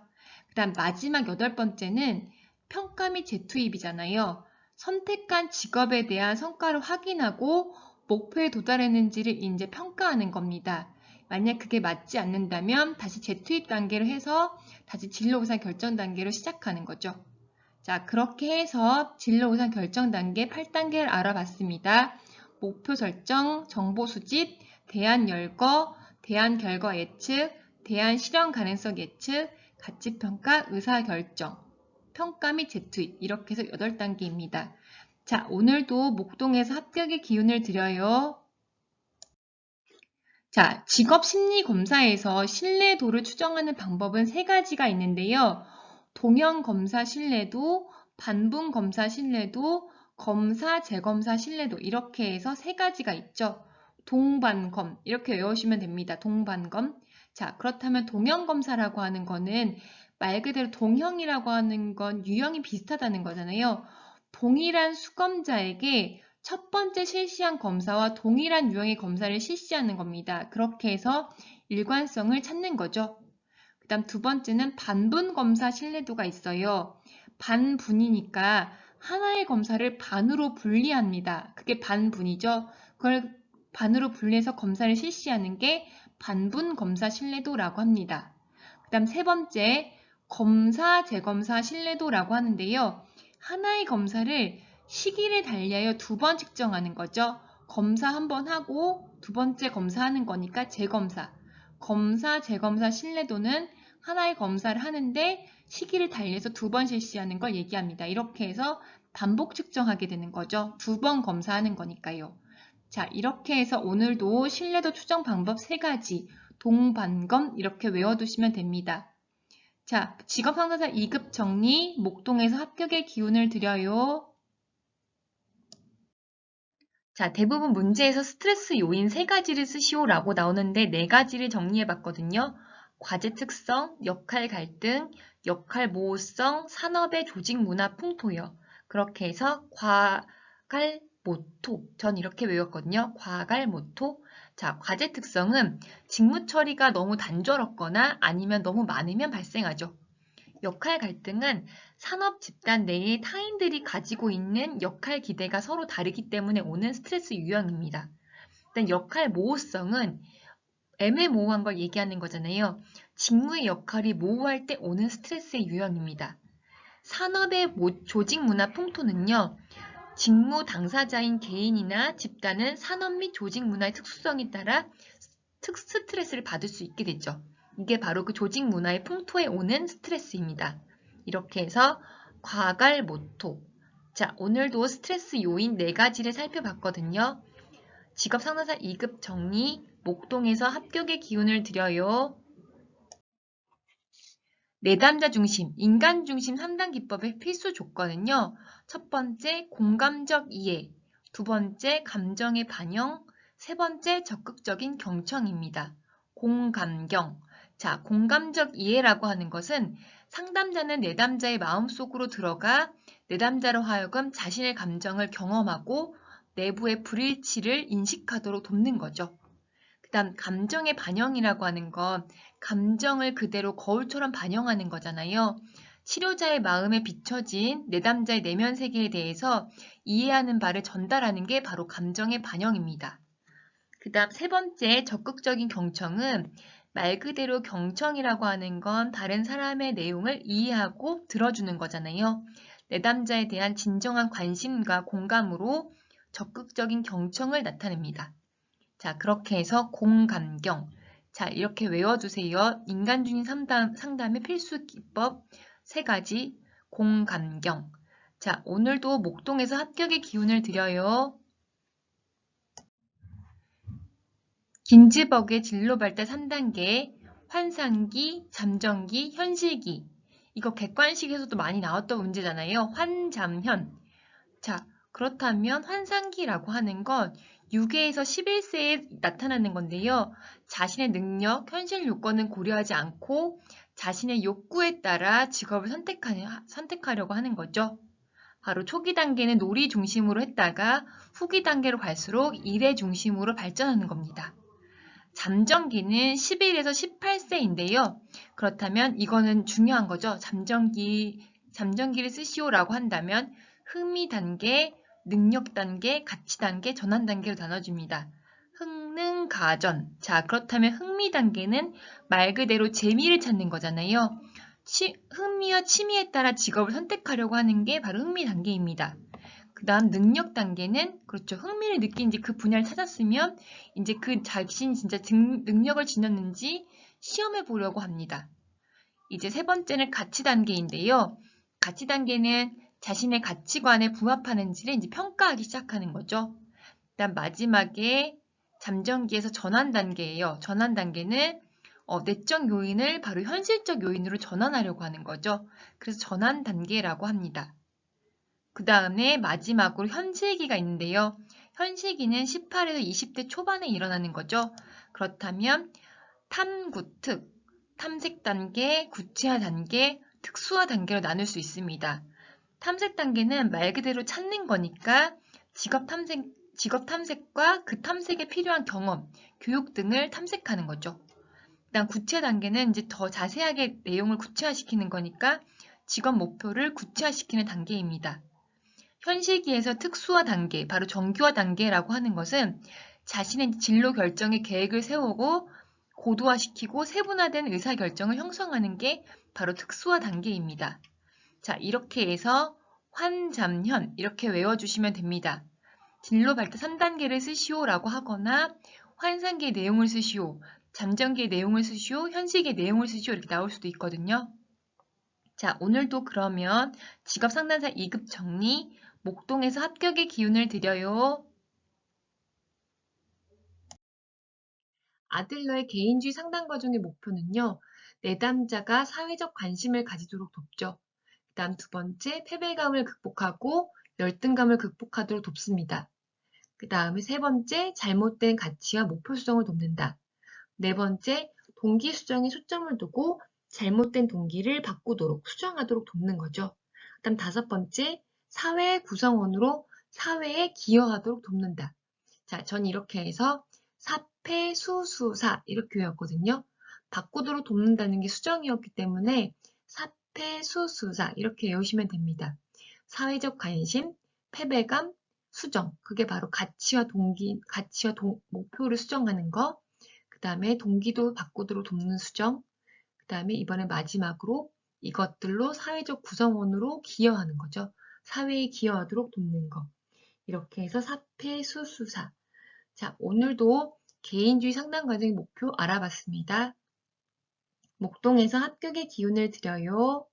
그 다음 마지막 8번째는 평가 및 재투입이잖아요. 선택한 직업에 대한 성과를 확인하고 목표에 도달했는지를 이제 평가하는 겁니다. 만약 그게 맞지 않는다면 다시 재투입 단계를 해서 다시 진로 우선 결정 단계로 시작하는 거죠. 자, 그렇게 해서 진로 우선 결정 단계 8단계를 알아봤습니다. 목표 설정, 정보 수집, 대안 열거, 대안 결과 예측, 대안 실현 가능성 예측, 가치 평가, 의사 결정, 평가 및 재투입 이렇게 해서 8단계입니다. 자, 오늘도 목동에서 합격의 기운을 드려요. 자, 직업심리검사에서 신뢰도를 추정하는 방법은 3가지가 있는데요. 동형검사 신뢰도, 반분검사 신뢰도, 검사, 재검사 신뢰도 이렇게 해서 3가지가 있죠. 동반검 이렇게 외우시면 됩니다. 동반검. 자, 그렇다면 동형검사라고 하는 거는 말 그대로 동형이라고 하는 건 유형이 비슷하다는 거잖아요. 동일한 수검자에게 첫 번째 실시한 검사와 동일한 유형의 검사를 실시하는 겁니다. 그렇게 해서 일관성을 찾는 거죠. 그 다음 두 번째는 반분 검사 신뢰도가 있어요. 반분이니까 하나의 검사를 반으로 분리합니다. 그게 반분이죠. 그걸 반으로 분리해서 검사를 실시하는 게 반분 검사 신뢰도라고 합니다. 그 다음 세 번째, 검사, 재검사 신뢰도라고 하는데요. 하나의 검사를 시기를 달리하여 2번 측정하는 거죠. 검사 한 번 하고 두 번째 검사하는 거니까 재검사. 검사, 재검사 신뢰도는 하나의 검사를 하는데 시기를 달리해서 2번 실시하는 걸 얘기합니다. 이렇게 해서 반복 측정하게 되는 거죠. 2번 검사하는 거니까요. 자, 이렇게 해서 오늘도 신뢰도 추정 방법 3가지, 동반검 이렇게 외워두시면 됩니다. 자, 직업상담사 2급 정리, 목동에서 합격의 기운을 드려요. 자, 대부분 문제에서 스트레스 요인 3가지를 쓰시오라고 나오는데 4가지를 정리해봤거든요. 과제 특성, 역할 갈등, 역할 모호성, 산업의 조직 문화 풍토요. 그렇게 해서 과갈 모토, 전 이렇게 외웠거든요. 과갈 모토. 자, 과제 특성은 직무 처리가 너무 단조롭거나 아니면 너무 많으면 발생하죠. 역할 갈등은 산업 집단 내에 타인들이 가지고 있는 역할 기대가 서로 다르기 때문에 오는 스트레스 유형입니다. 일단 역할 모호성은 애매모호한 걸 얘기하는 거잖아요. 직무의 역할이 모호할 때 오는 스트레스의 유형입니다. 산업의 조직 문화 풍토는요. 직무 당사자인 개인이나 집단은 산업 및 조직 문화의 특수성에 따라 스트레스를 받을 수 있게 되죠. 이게 바로 그 조직 문화의 풍토에 오는 스트레스입니다. 이렇게 해서 과갈모토. 자, 오늘도 스트레스 요인 4가지를 살펴봤거든요. 직업 상담사 2급 정리, 목동에서 합격의 기운을 드려요. 내담자 중심, 인간 중심 3단 기법의 필수 조건은요. 첫 번째, 공감적 이해. 두 번째, 감정의 반영. 세 번째, 적극적인 경청입니다. 공감경. 자, 공감적 이해라고 하는 것은 상담자는 내담자의 마음속으로 들어가 내담자로 하여금 자신의 감정을 경험하고 내부의 불일치를 인식하도록 돕는 거죠. 그다음 감정의 반영이라고 하는 건 감정을 그대로 거울처럼 반영하는 거잖아요. 치료자의 마음에 비춰진 내담자의 내면 세계에 대해서 이해하는 바를 전달하는 게 바로 감정의 반영입니다. 그다음 세 번째 적극적인 경청은 말 그대로 경청이라고 하는 건 다른 사람의 내용을 이해하고 들어주는 거잖아요. 내담자에 대한 진정한 관심과 공감으로 적극적인 경청을 나타냅니다. 자, 그렇게 해서 공감경. 자, 이렇게 외워두세요. 인간중심 상담의 필수 기법 3가지. 공감경. 자, 오늘도 목동에서 합격의 기운을 드려요. 긴즈버그의 진로 발달 3단계. 환상기, 잠정기, 현실기. 이거 객관식에서도 많이 나왔던 문제잖아요. 환잠현. 자, 그렇다면 환상기라고 하는 건 6회에서 11세에 나타나는 건데요. 자신의 능력, 현실 요건은 고려하지 않고 자신의 욕구에 따라 직업을 선택하려고 하는 거죠. 바로 초기 단계는 놀이 중심으로 했다가 후기 단계로 갈수록 일의 중심으로 발전하는 겁니다. 잠정기는 11에서 18세인데요. 그렇다면 이거는 중요한 거죠. 잠정기를 쓰시오라고 한다면 흥미 단계, 능력 단계, 가치 단계, 전환 단계로 나눠줍니다. 흥능, 가전. 자, 그렇다면 흥미 단계는 말 그대로 재미를 찾는 거잖아요. 흥미와 취미에 따라 직업을 선택하려고 하는 게 바로 흥미 단계입니다. 그 다음 능력 단계는 그렇죠. 흥미를 느낀 이제 그 분야를 찾았으면 이제 그 자신이 진짜 능력을 지녔는지 시험해 보려고 합니다. 이제 세 번째는 가치 단계인데요. 가치 단계는 자신의 가치관에 부합하는지를 이제 평가하기 시작하는 거죠. 그다음 마지막에 잠정기에서 전환 단계예요. 전환 단계는 내적 요인을 바로 현실적 요인으로 전환하려고 하는 거죠. 그래서 전환 단계라고 합니다. 그 다음에 마지막으로 현실기가 있는데요. 현실기는 18에서 20대 초반에 일어나는 거죠. 그렇다면 탐구특, 탐색 단계, 구체화 단계, 특수화 단계로 나눌 수 있습니다. 탐색 단계는 말 그대로 찾는 거니까 직업 탐색과 그 탐색에 필요한 경험, 교육 등을 탐색하는 거죠. 그다음 구체 단계는 이제 더 자세하게 내용을 구체화시키는 거니까 직업 목표를 구체화시키는 단계입니다. 현실기에서 특수화 단계, 바로 정교화 단계라고 하는 것은 자신의 진로 결정의 계획을 세우고 고도화시키고 세분화된 의사결정을 형성하는 게 바로 특수화 단계입니다. 자, 이렇게 해서 환잠현 이렇게 외워주시면 됩니다. 진로 발달 3단계를 쓰시오라고 하거나 환상기의 내용을 쓰시오, 잠정기의 내용을 쓰시오, 현실기의 내용을 쓰시오 이렇게 나올 수도 있거든요. 자, 오늘도 그러면 직업상담사 2급 정리, 목동에서 합격의 기운을 드려요. 아들러의 개인주의 상담 과정의 목표는요. 내담자가 사회적 관심을 가지도록 돕죠. 그 다음 두 번째, 패배감을 극복하고 열등감을 극복하도록 돕습니다. 그 다음에 세 번째, 잘못된 가치와 목표 수정을 돕는다. 네 번째, 동기 수정에 초점을 두고 잘못된 동기를 바꾸도록 수정하도록 돕는 거죠. 그 다음 다섯 번째, 사회 구성원으로 사회에 기여하도록 돕는다. 자, 전 이렇게 해서 사패수수사 이렇게 외웠거든요. 바꾸도록 돕는다는 게 수정이었기 때문에 사패수수사 이렇게 외우시면 됩니다. 사회적 관심, 패배감, 수정. 그게 바로 가치와 목표를 수정하는 거. 그 다음에 동기도 바꾸도록 돕는 수정. 그 다음에 이번에 마지막으로 이것들로 사회적 구성원으로 기여하는 거죠. 사회에 기여하도록 돕는 거. 이렇게 해서 사패수수사. 자, 오늘도 개인주의 상담과정의 목표 알아봤습니다. 목동에서 합격의 기운을 드려요.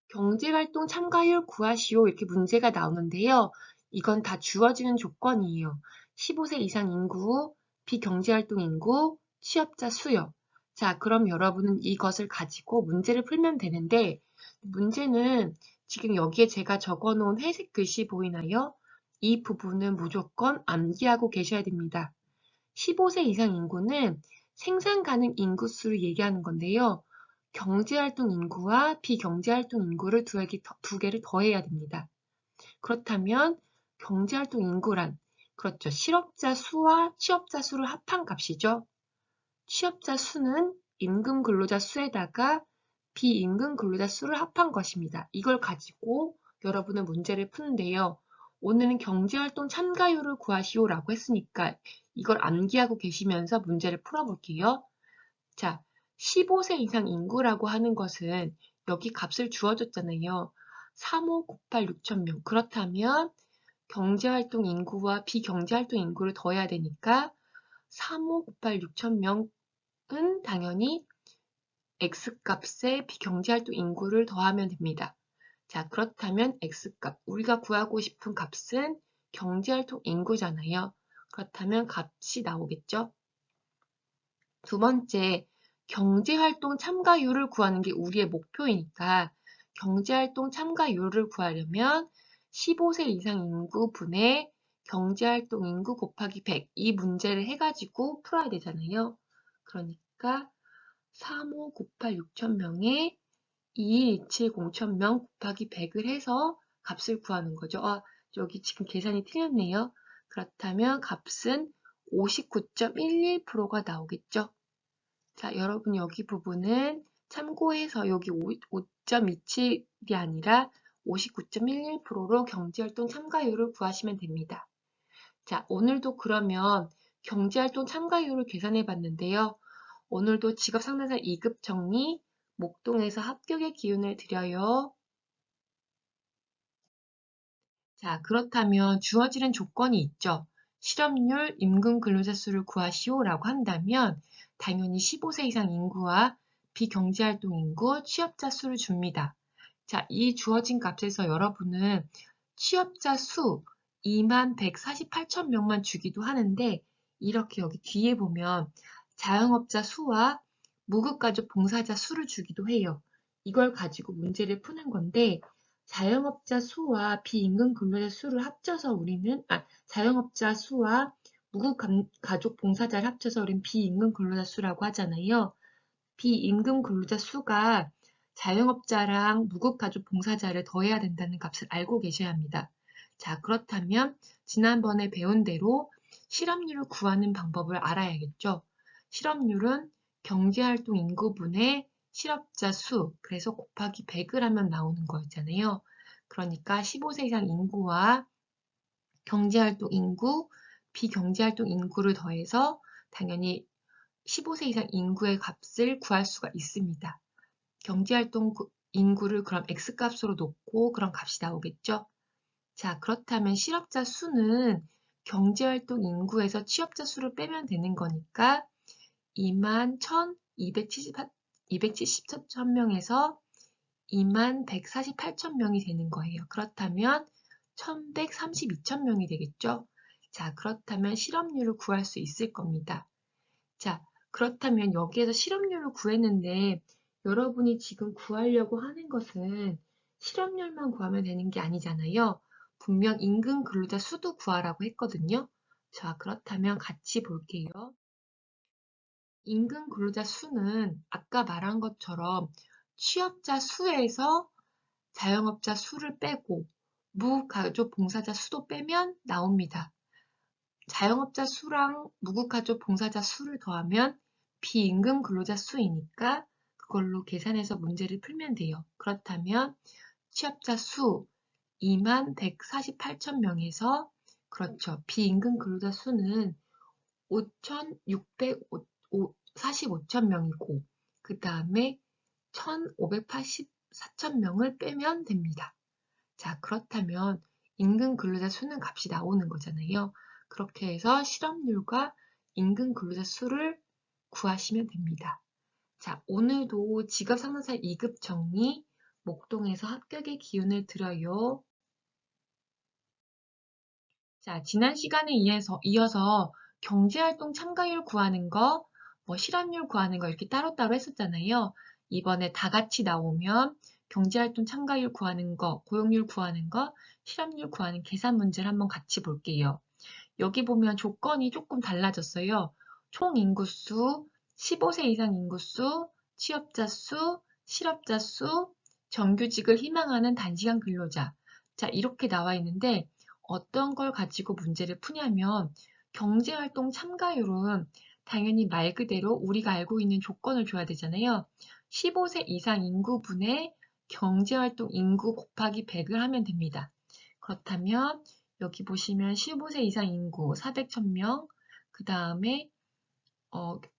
경제활동 참가율 구하시오 이렇게 문제가 나오는데요. 이건 다 주어지는 조건이에요. 15세 이상 인구, 비경제활동 인구, 취업자 수요. 자, 그럼 여러분은 이것을 가지고 문제를 풀면 되는데 문제는 지금 여기에 제가 적어놓은 회색 글씨 보이나요? 이 부분은 무조건 암기하고 계셔야 됩니다. 15세 이상 인구는 생산 가능 인구수를 얘기하는 건데요. 경제활동 인구와 비경제활동 인구를 두 개를 더해야 됩니다. 그렇다면 경제활동 인구란 그렇죠. 실업자 수와 취업자 수를 합한 값이죠. 취업자 수는 임금 근로자 수에다가 비임금 근로자 수를 합한 것입니다. 이걸 가지고 여러분은 문제를 푸는데요. 오늘은 경제활동 참가율을 구하시오라고 했으니까 이걸 암기하고 계시면서 문제를 풀어볼게요. 자, 15세 이상 인구라고 하는 것은 여기 값을 주어줬잖아요. 3598 6,000명. 그렇다면 경제활동 인구와 비경제활동 인구를 더해야 되니까 3598 6,000명은 당연히 X값에 비경제활동 인구를 더하면 됩니다. 자, 그렇다면 X값, 우리가 구하고 싶은 값은 경제활동 인구잖아요. 그렇다면 값이 나오겠죠? 두 번째, 경제활동 참가율을 구하는 게 우리의 목표이니까 경제활동 참가율을 구하려면 15세 이상 인구분의 경제활동 인구 곱하기 100 이 문제를 해가지고 풀어야 되잖아요. 그러니까 3598 6,000명에 2127 0,000명 곱하기 100을 해서 값을 구하는 거죠. 여기 지금 계산이 틀렸네요. 그렇다면 값은 59.11%가 나오겠죠. 자, 여러분 여기 부분은 참고해서 여기 5.27이 아니라 59.11%로 경제활동 참가율을 구하시면 됩니다. 자, 오늘도 그러면 경제활동 참가율을 계산해 봤는데요. 오늘도 직업상담사 2급 정리, 목동에서 합격의 기운을 드려요. 자, 그렇다면 주어지는 조건이 있죠. 실업률, 임금 근로자 수를 구하시오라고 한다면 당연히 15세 이상 인구와 비경제활동 인구, 취업자 수를 줍니다. 자, 이 주어진 값에서 여러분은 취업자 수 21,148,000명만 주기도 하는데 이렇게 여기 뒤에 보면 자영업자 수와 무급가족 봉사자 수를 주기도 해요. 이걸 가지고 문제를 푸는 건데 자영업자 수와 비임금 근로자 수를 합쳐서 우리는 자영업자 수와 무급가족 봉사자를 합쳐서 우리는 비임금 근로자 수라고 하잖아요. 비임금 근로자 수가 자영업자랑 무급가족 봉사자를 더해야 된다는 값을 알고 계셔야 합니다. 자, 그렇다면 지난번에 배운 대로 실업률을 구하는 방법을 알아야겠죠. 실업률은 경제활동 인구분의 실업자 수, 그래서 곱하기 100을 하면 나오는 거였잖아요. 그러니까 15세 이상 인구와 경제활동 인구, 비경제활동 인구를 더해서 당연히 15세 이상 인구의 값을 구할 수가 있습니다. 경제활동 인구를 그럼 X값으로 놓고 그런 값이 나오겠죠. 자, 그렇다면 실업자 수는 경제활동 인구에서 취업자 수를 빼면 되는 거니까 21,277명에서 21,148,000명이 되는 거예요. 그렇다면 1,132,000명이 되겠죠. 자, 그렇다면 실업률을 구할 수 있을 겁니다. 자, 그렇다면 여기에서 실업률을 구했는데 여러분이 지금 구하려고 하는 것은 실업률만 구하면 되는 게 아니잖아요. 분명 임금 근로자 수도 구하라고 했거든요. 자, 그렇다면 같이 볼게요. 임금 근로자 수는 아까 말한 것처럼 취업자 수에서 자영업자 수를 빼고 무가족 봉사자 수도 빼면 나옵니다. 자영업자 수랑 무급가족 봉사자 수를 더하면 비임금 근로자 수이니까 그걸로 계산해서 문제를 풀면 돼요. 그렇다면 취업자 수 21,148,000명에서 그렇죠. 비임금 근로자 수는 5,645,000명이고 그 다음에 1,584,000명을 빼면 됩니다. 자, 그렇다면 임금 근로자 수는 값이 나오는 거잖아요. 그렇게 해서 실업률과 임금 근로자 수를 구하시면 됩니다. 자, 오늘도 직업 상담사 2급 정리, 목동에서 합격의 기운을 드려요. 자, 지난 시간에 이어서 경제활동 참가율 구하는 거, 실업률 구하는 거 이렇게 따로따로 했었잖아요. 이번에 다 같이 나오면 경제활동 참가율 구하는 거, 고용률 구하는 거, 실업률 구하는 계산 문제를 한번 같이 볼게요. 여기 보면 조건이 조금 달라졌어요. 총 인구수, 15세 이상 인구수, 취업자 수, 실업자 수, 정규직을 희망하는 단시간 근로자. 자, 이렇게 나와 있는데 어떤 걸 가지고 문제를 푸냐면 경제활동 참가율은 당연히 말 그대로 우리가 알고 있는 조건을 줘야 되잖아요. 15세 이상 인구분의 경제활동 인구 곱하기 100을 하면 됩니다. 그렇다면 여기 보시면 15세 이상 인구 400,000명, 그 다음에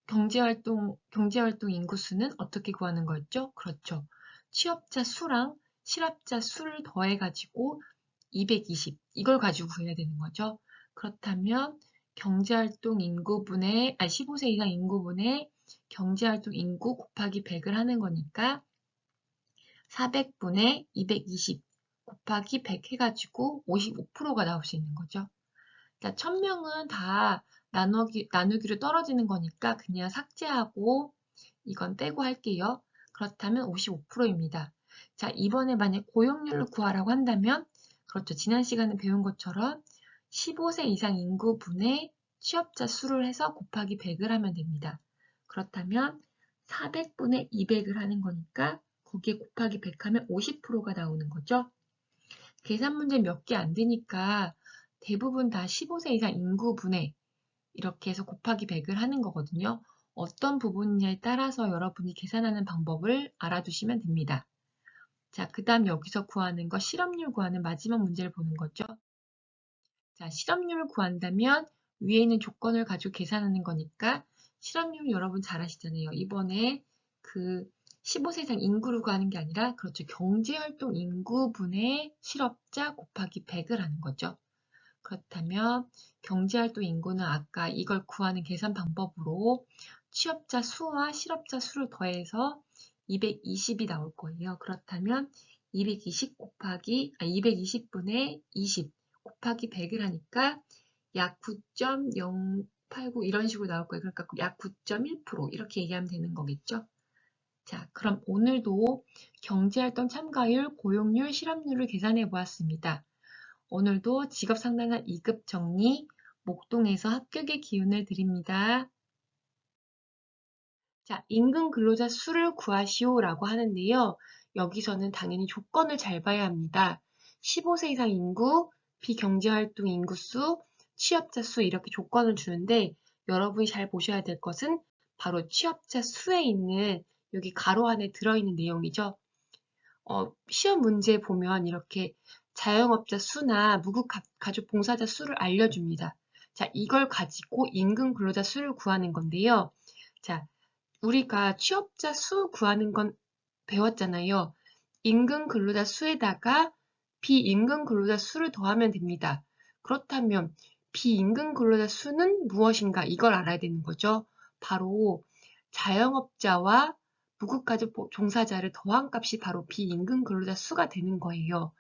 경제활동 인구수는 어떻게 구하는 거였죠? 그렇죠. 취업자 수랑 실업자 수를 더해가지고 220, 이걸 가지고 구해야 되는 거죠. 그렇다면 경제활동 인구분의, 15세 이상 인구분의 경제활동 인구 곱하기 100을 하는 거니까 400분의 220 곱하기 100 해가지고 55%가 나올 수 있는 거죠. 자, 1000명은 다 나누기로 떨어지는 거니까 그냥 삭제하고 이건 떼고 할게요. 그렇다면 55%입니다. 자, 이번에 만약 고용률을 구하라고 한다면 그렇죠. 지난 시간에 배운 것처럼 15세 이상 인구분의 취업자 수를 해서 곱하기 100을 하면 됩니다. 그렇다면 400분의 200을 하는 거니까 거기에 곱하기 100 하면 50%가 나오는 거죠. 계산 문제 몇 개 안 되니까 대부분 다 15세 이상 인구분의 이렇게 해서 곱하기 100을 하는 거거든요. 어떤 부분이냐에 따라서 여러분이 계산하는 방법을 알아두시면 됩니다. 자, 그 다음 여기서 구하는 거 실업률 구하는 마지막 문제를 보는 거죠. 자, 실업률을 구한다면 위에 있는 조건을 가지고 계산하는 거니까 실업률 여러분 잘 아시잖아요. 이번에 그 15세 이상 인구를 구하는 게 아니라 그렇죠. 경제활동 인구분의 실업자 곱하기 100을 하는 거죠. 그렇다면 경제활동 인구는 아까 이걸 구하는 계산 방법으로 취업자 수와 실업자 수를 더해서 220이 나올 거예요. 그렇다면 220분의 20 곱하기 100을 하니까 약 9.089 이런 식으로 나올 거예요. 그러니까 약 9.1% 이렇게 얘기하면 되는 거겠죠. 자, 그럼 오늘도 경제활동 참가율, 고용률, 실업률을 계산해 보았습니다. 오늘도 직업상담사 2급 정리, 목동에서 합격의 기운을 드립니다. 자, 임금 근로자 수를 구하시오라고 하는데요. 여기서는 당연히 조건을 잘 봐야 합니다. 15세 이상 인구, 비경제활동 인구수, 취업자 수 이렇게 조건을 주는데 여러분이 잘 보셔야 될 것은 바로 취업자 수에 있는 여기 가로 안에 들어있는 내용이죠. 시험 문제 보면 이렇게 자영업자 수나 무급가족 봉사자 수를 알려줍니다. 자, 이걸 가지고 임금 근로자 수를 구하는 건데요. 자, 우리가 취업자 수 구하는 건 배웠잖아요. 임금 근로자 수에다가 비임금 근로자 수를 더하면 됩니다. 그렇다면 비임금 근로자 수는 무엇인가 이걸 알아야 되는 거죠. 바로 자영업자와 무급가족 종사자를 더한 값이 바로 비임금 근로자 수가 되는 거예요.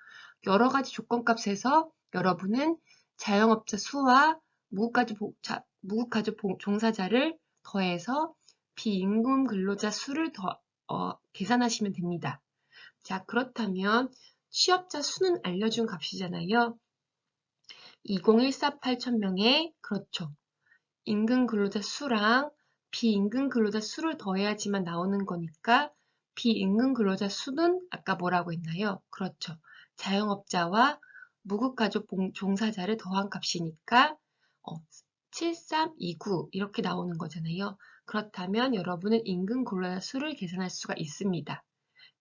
여러 가지 조건값에서 여러분은 자영업자 수와 무급가족 종사자를 더해서 비임금 근로자 수를 계산하시면 됩니다. 자, 그렇다면 취업자 수는 알려준 값이잖아요. 2014 8,000명의 그렇죠. 임금 근로자 수랑 비임금 근로자 수를 더해야지만 나오는 거니까 비임금 근로자 수는 아까 뭐라고 했나요? 그렇죠. 자영업자와 무급가족 종사자를 더한 값이니까 7329 이렇게 나오는 거잖아요. 그렇다면 여러분은 임금 근로자 수를 계산할 수가 있습니다.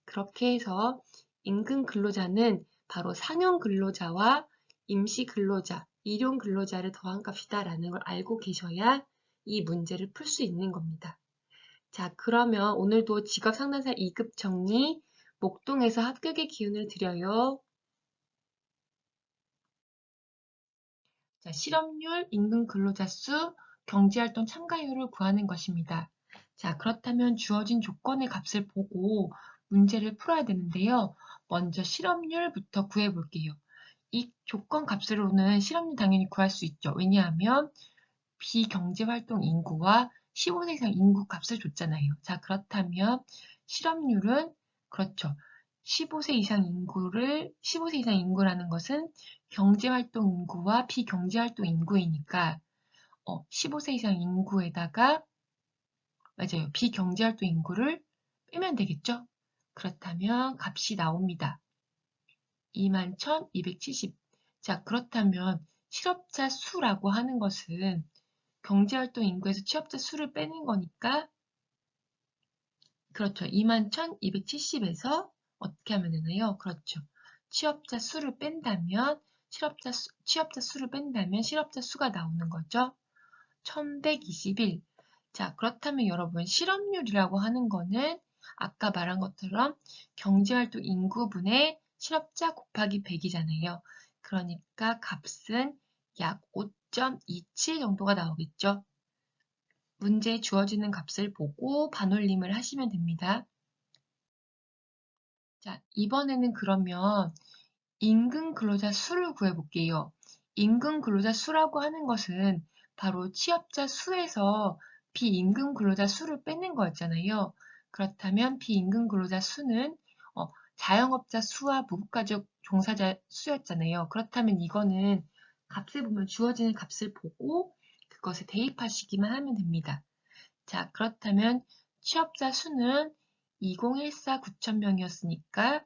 그렇게 해서 임금 근로자는 바로 상용 근로자와 임시 근로자, 일용 근로자를 더한 값이다라는 걸 알고 계셔야 이 문제를 풀 수 있는 겁니다. 자, 그러면 오늘도 직업 상담사 2급 정리, 목동에서 합격의 기운을 드려요. 자, 실업률, 임금 근로자 수, 경제활동 참가율을 구하는 것입니다. 자, 그렇다면 주어진 조건의 값을 보고 문제를 풀어야 되는데요. 먼저 실업률부터 구해볼게요. 이 조건 값으로는 실업률 당연히 구할 수 있죠. 왜냐하면 비경제활동 인구와 15세 이상 인구 값을 줬잖아요. 자, 그렇다면 실업률은 그렇죠. 15세 이상 인구라는 것은 경제활동 인구와 비경제활동 인구이니까 15세 이상 인구에다가 맞아요. 비경제활동 인구를 빼면 되겠죠? 그렇다면 값이 나옵니다. 21,270. 자, 그렇다면 실업자 수라고 하는 것은 경제활동 인구에서 취업자 수를 빼는 거니까 그렇죠. 21,270에서 어떻게 하면 되나요? 그렇죠. 취업자 수를 뺀다면 취업자 수를 뺀다면 실업자 수가 나오는 거죠. 1121. 자, 그렇다면 여러분 실업률이라고 하는 거는 아까 말한 것처럼 경제활동 인구분의 실업자 곱하기 100이잖아요. 그러니까 값은 약 5.27 정도가 나오겠죠. 문제에 주어지는 값을 보고 반올림을 하시면 됩니다. 자, 이번에는 그러면 임금 근로자 수를 구해볼게요. 임금 근로자 수라고 하는 것은 바로 취업자 수에서 비임금 근로자 수를 빼는 거였잖아요. 그렇다면 비임금 근로자 수는 자영업자 수와 무급가족 종사자 수였잖아요. 그렇다면 이거는 값을 보면 주어지는 값을 보고 그것에 대입하시기만 하면 됩니다. 자, 그렇다면 취업자 수는 2014 9,000명이었으니까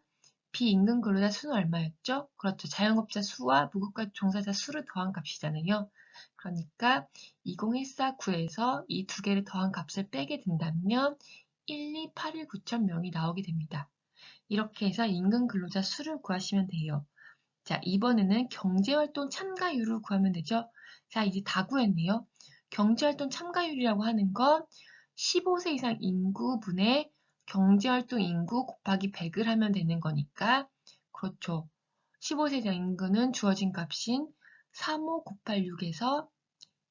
비임금 근로자 수는 얼마였죠? 그렇죠. 자영업자 수와 무급가족 종사자 수를 더한 값이잖아요. 그러니까 20149에서 이 두 개를 더한 값을 빼게 된다면 12819 9,000명이 나오게 됩니다. 이렇게 해서 임금 근로자 수를 구하시면 돼요. 자, 이번에는 경제활동 참가율을 구하면 되죠. 자, 이제 다 구했네요. 경제활동 참가율이라고 하는 건 15세 이상 인구분의 경제활동 인구 곱하기 100을 하면 되는 거니까 그렇죠. 15세 이상 인구는 주어진 값인 35986에서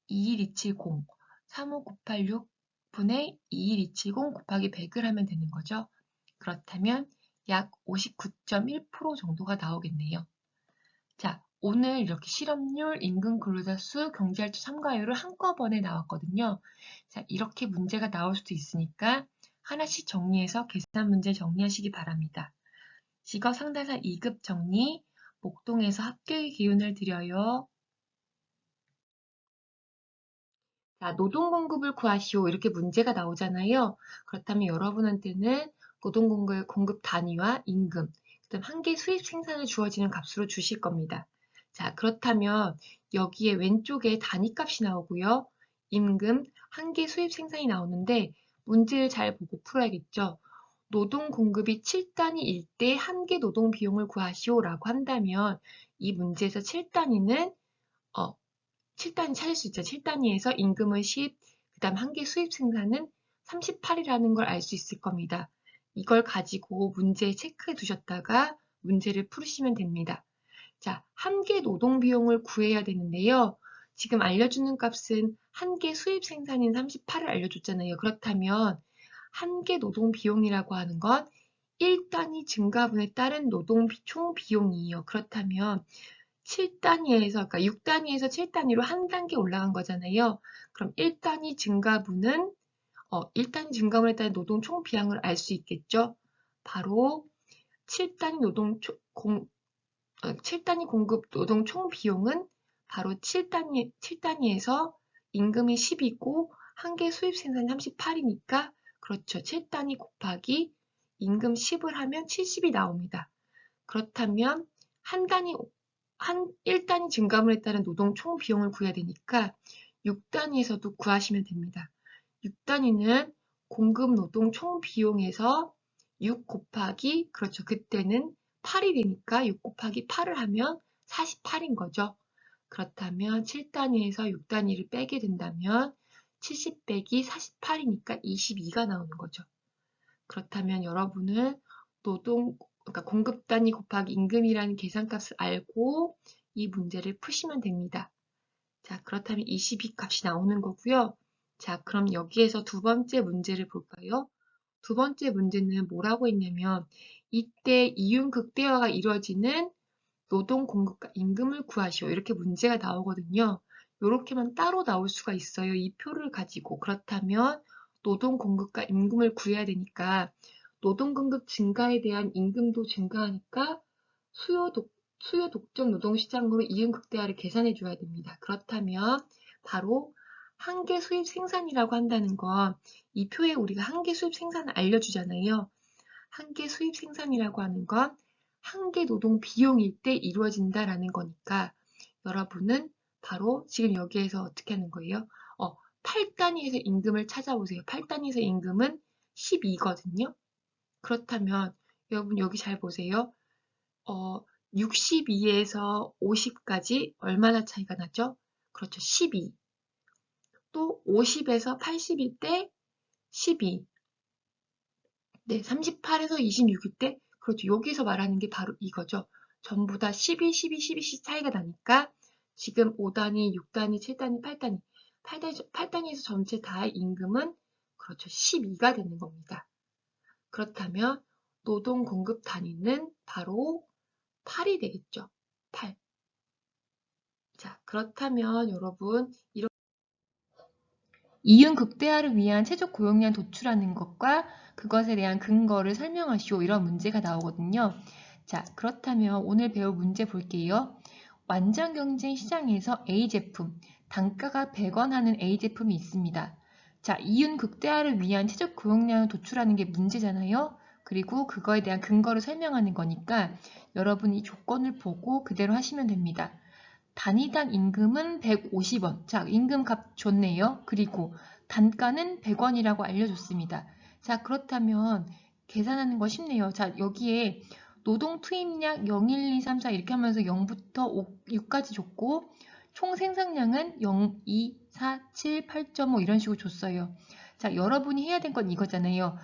21270 35986분의 21270 곱하기 100을 하면 되는 거죠. 그렇다면 약 59.1% 정도가 나오겠네요. 자, 오늘 이렇게 실업률, 임금 근로자 수, 경제활동 참가율을 한꺼번에 나왔거든요. 자, 이렇게 문제가 나올 수도 있으니까 하나씩 정리해서 계산 문제 정리하시기 바랍니다. 직업 상담사 2급 정리, 목동에서 합격의 기운을 드려요. 자, 노동 공급을 구하시오. 이렇게 문제가 나오잖아요. 그렇다면 여러분한테는 노동 공급 단위와 임금, 그다음 한계 수입 생산을 주어지는 값으로 주실 겁니다. 자, 그렇다면 여기에 왼쪽에 단위값이 나오고요. 임금, 한계 수입 생산이 나오는데 문제를 잘 보고 풀어야겠죠. 노동 공급이 7단위일 때 한계 노동 비용을 구하시오라고 한다면 이 문제에서 7단위는 7단위 찾을 수 있죠. 7단위에서 임금은 10, 그 다음 한계 수입 생산은 38이라는 걸 알 수 있을 겁니다. 이걸 가지고 문제에 체크해 두셨다가 문제를 풀으시면 됩니다. 자, 한계 노동 비용을 구해야 되는데요. 지금 알려주는 값은 한계 수입 생산인 38을 알려줬잖아요. 그렇다면 한계 노동 비용이라고 하는 건 1단위 증가분에 따른 노동 총 비용이에요. 그렇다면 7단위에서, 그러니까 6단위에서 7단위로 한 단계 올라간 거잖아요. 그럼 1단위 증가분은 1단위 증가분에 따른 노동 총 비용을 알 수 있겠죠. 바로 7단위 7단위 공급 노동 총 비용은 바로 7단위에서 임금이 10이고 한계 수입 생산이 38이니까 그렇죠. 7단위 곱하기 임금 10을 하면 70이 나옵니다. 그렇다면 한 단위 1단위 증가물에 따른 노동 총 비용을 구해야 되니까 6단위에서도 구하시면 됩니다. 6단위는 공급 노동 총 비용에서 6 곱하기, 그렇죠. 그때는 8이 되니까 6 곱하기 8을 하면 48인 거죠. 그렇다면 7단위에서 6단위를 빼게 된다면 70 빼기 48이니까 22가 나오는 거죠. 그렇다면 여러분은 그러니까 공급 단위 곱하기 임금이라는 계산값을 알고 이 문제를 푸시면 됩니다. 자, 그렇다면 22 값이 나오는 거고요. 자, 그럼 여기에서 두 번째 문제를 볼까요? 두 번째 문제는 뭐라고 했냐면 이때 이윤 극대화가 이루어지는 노동 공급과 임금을 구하시오. 이렇게 문제가 나오거든요. 이렇게만 따로 나올 수가 있어요. 이 표를 가지고. 그렇다면 노동 공급과 임금을 구해야 되니까 노동 공급 증가에 대한 임금도 증가하니까 수요 독점 노동시장으로 이윤 극대화를 계산해 줘야 됩니다. 그렇다면 바로 한계 수입 생산이라고 한다는 건 이 표에 우리가 한계 수입 생산을 알려주잖아요. 한계 수입 생산이라고 하는 건 한계 노동 비용일 때 이루어진다라는 거니까 여러분은 바로 지금 여기에서 어떻게 하는 거예요? 8단위에서 임금을 찾아보세요. 8단위에서 임금은 12거든요. 그렇다면 여러분 여기 잘 보세요. 62에서 50까지 얼마나 차이가 나죠? 그렇죠. 12. 또 50에서 80일 때 12. 네, 38에서 26일 때 그렇죠. 여기서 말하는 게 바로 이거죠. 전부 다 12, 12, 12씩 차이가 나니까 지금 5단위, 6단위, 7단위, 8단위, 8단위에서 전체 다 임금은 그렇죠. 12가 되는 겁니다. 그렇다면 노동 공급 단위는 바로 8이 되겠죠. 8. 자, 그렇다면 여러분 이윤 극대화를 위한 최적 고용량 도출하는 것과 그것에 대한 근거를 설명하시오. 이런 문제가 나오거든요. 자, 그렇다면 오늘 배울 문제 볼게요. 완전 경쟁 시장에서 A 제품, 단가가 100원 하는 A 제품이 있습니다. 자, 이윤 극대화를 위한 최적 고용량을 도출하는 게 문제잖아요. 그리고 그거에 대한 근거를 설명하는 거니까 여러분이 조건을 보고 그대로 하시면 됩니다. 단위당 임금은 150원. 자, 임금값 좋네요. 그리고 단가는 100원이라고 알려줬습니다. 자, 그렇다면 계산하는 거 쉽네요. 자, 여기에 노동 투입량 0, 1, 2, 3, 4 이렇게 하면서 0부터 6까지 줬고 총 생산량은 0, 2, 4, 7, 8.5 이런 식으로 줬어요. 자, 여러분이 해야 될 건 이거잖아요.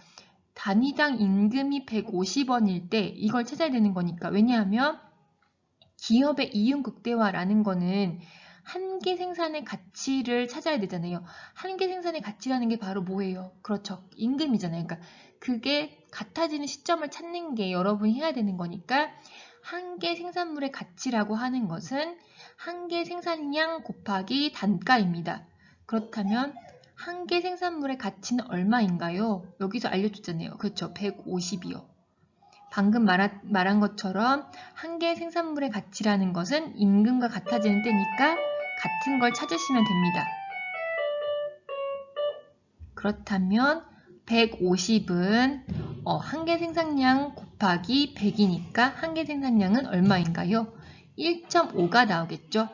단위당 임금이 150원일 때 이걸 찾아야 되는 거니까. 왜냐하면 기업의 이윤 극대화라는 거는 한계 생산의 가치를 찾아야 되잖아요. 한계 생산의 가치라는 게 바로 뭐예요? 그렇죠. 임금이잖아요. 그러니까 그게 같아지는 시점을 찾는 게 여러분이 해야 되는 거니까 한계 생산물의 가치라고 하는 것은 한계 생산량 곱하기 단가입니다. 그렇다면 한계 생산물의 가치는 얼마인가요? 여기서 알려줬잖아요. 그렇죠. 150이요. 방금 말한 것처럼 한계 생산물의 가치라는 것은 임금과 같아지는 때니까 같은 걸 찾으시면 됩니다. 그렇다면 150은 한계 생산량 곱하기 100이니까 한계 생산량은 얼마인가요? 1.5가 나오겠죠.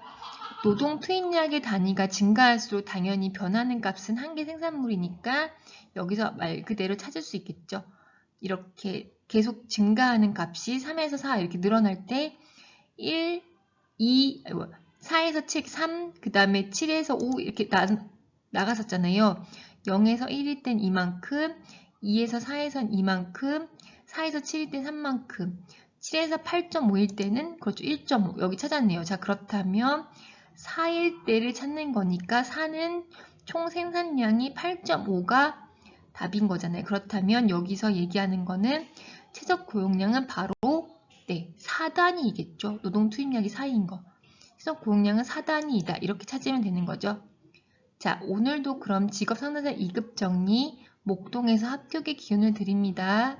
노동 투입량의 단위가 증가할수록 당연히 변하는 값은 한계 생산물이니까 여기서 말 그대로 찾을 수 있겠죠. 이렇게 계속 증가하는 값이 3에서 4 이렇게 늘어날 때 1, 2, 4에서 7, 3, 그 다음에 7에서 5 이렇게 나갔었잖아요. 0에서 1일 땐 이만큼, 2에서 4에선 이만큼, 4에서 7일 땐 3만큼, 7에서 8.5일 때는 그렇죠. 1.5 여기 찾았네요. 자, 그렇다면 4일 때를 찾는 거니까 4는 총 생산량이 8.5가 답인 거잖아요. 그렇다면 여기서 얘기하는 거는 최적 고용량은 바로 4단위이겠죠. 노동 투입량이 4인 거. 최적 고용량은 4단위이다. 이렇게 찾으면 되는 거죠. 자, 오늘도 그럼 직업 상담사 2급 정리 목동에서 합격의 기운을 드립니다.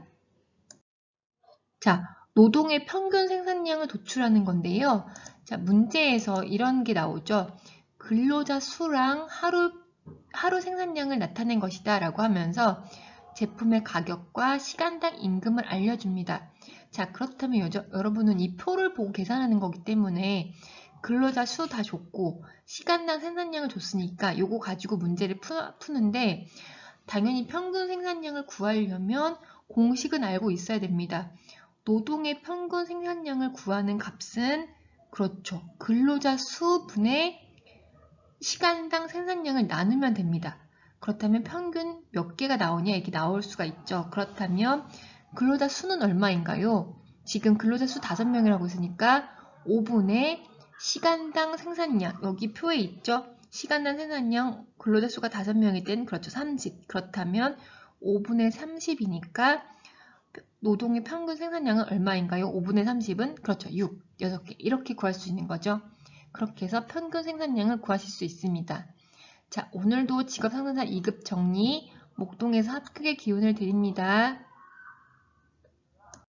자, 노동의 평균 생산량을 도출하는 건데요. 자, 문제에서 이런 게 나오죠. 근로자 수랑 하루 생산량을 나타낸 것이다 라고 하면서 제품의 가격과 시간당 임금을 알려줍니다. 자, 그렇다면 여러분은 이 표를 보고 계산하는 거기 때문에 근로자 수 다 줬고 시간당 생산량을 줬으니까 이거 가지고 문제를 푸는데 당연히 평균 생산량을 구하려면 공식은 알고 있어야 됩니다. 노동의 평균 생산량을 구하는 값은 그렇죠. 근로자 수분의 시간당 생산량을 나누면 됩니다. 그렇다면 평균 몇 개가 나오냐 이렇게 나올 수가 있죠. 그렇다면 근로자 수는 얼마인가요? 지금 근로자 수 5명이라고 있으니까 5분의 시간당 생산량, 여기 표에 있죠? 시간당 생산량 근로자 수가 5명일 땐 그렇죠. 30. 그렇다면 5분의 30이니까 노동의 평균 생산량은 얼마인가요? 5분의 30은 그렇죠. 6, 6개. 이렇게 구할 수 있는 거죠. 그렇게 해서 평균 생산량을 구하실 수 있습니다. 자, 오늘도 직업상승사 2급 정리, 목동에서 합격의 기운을 드립니다.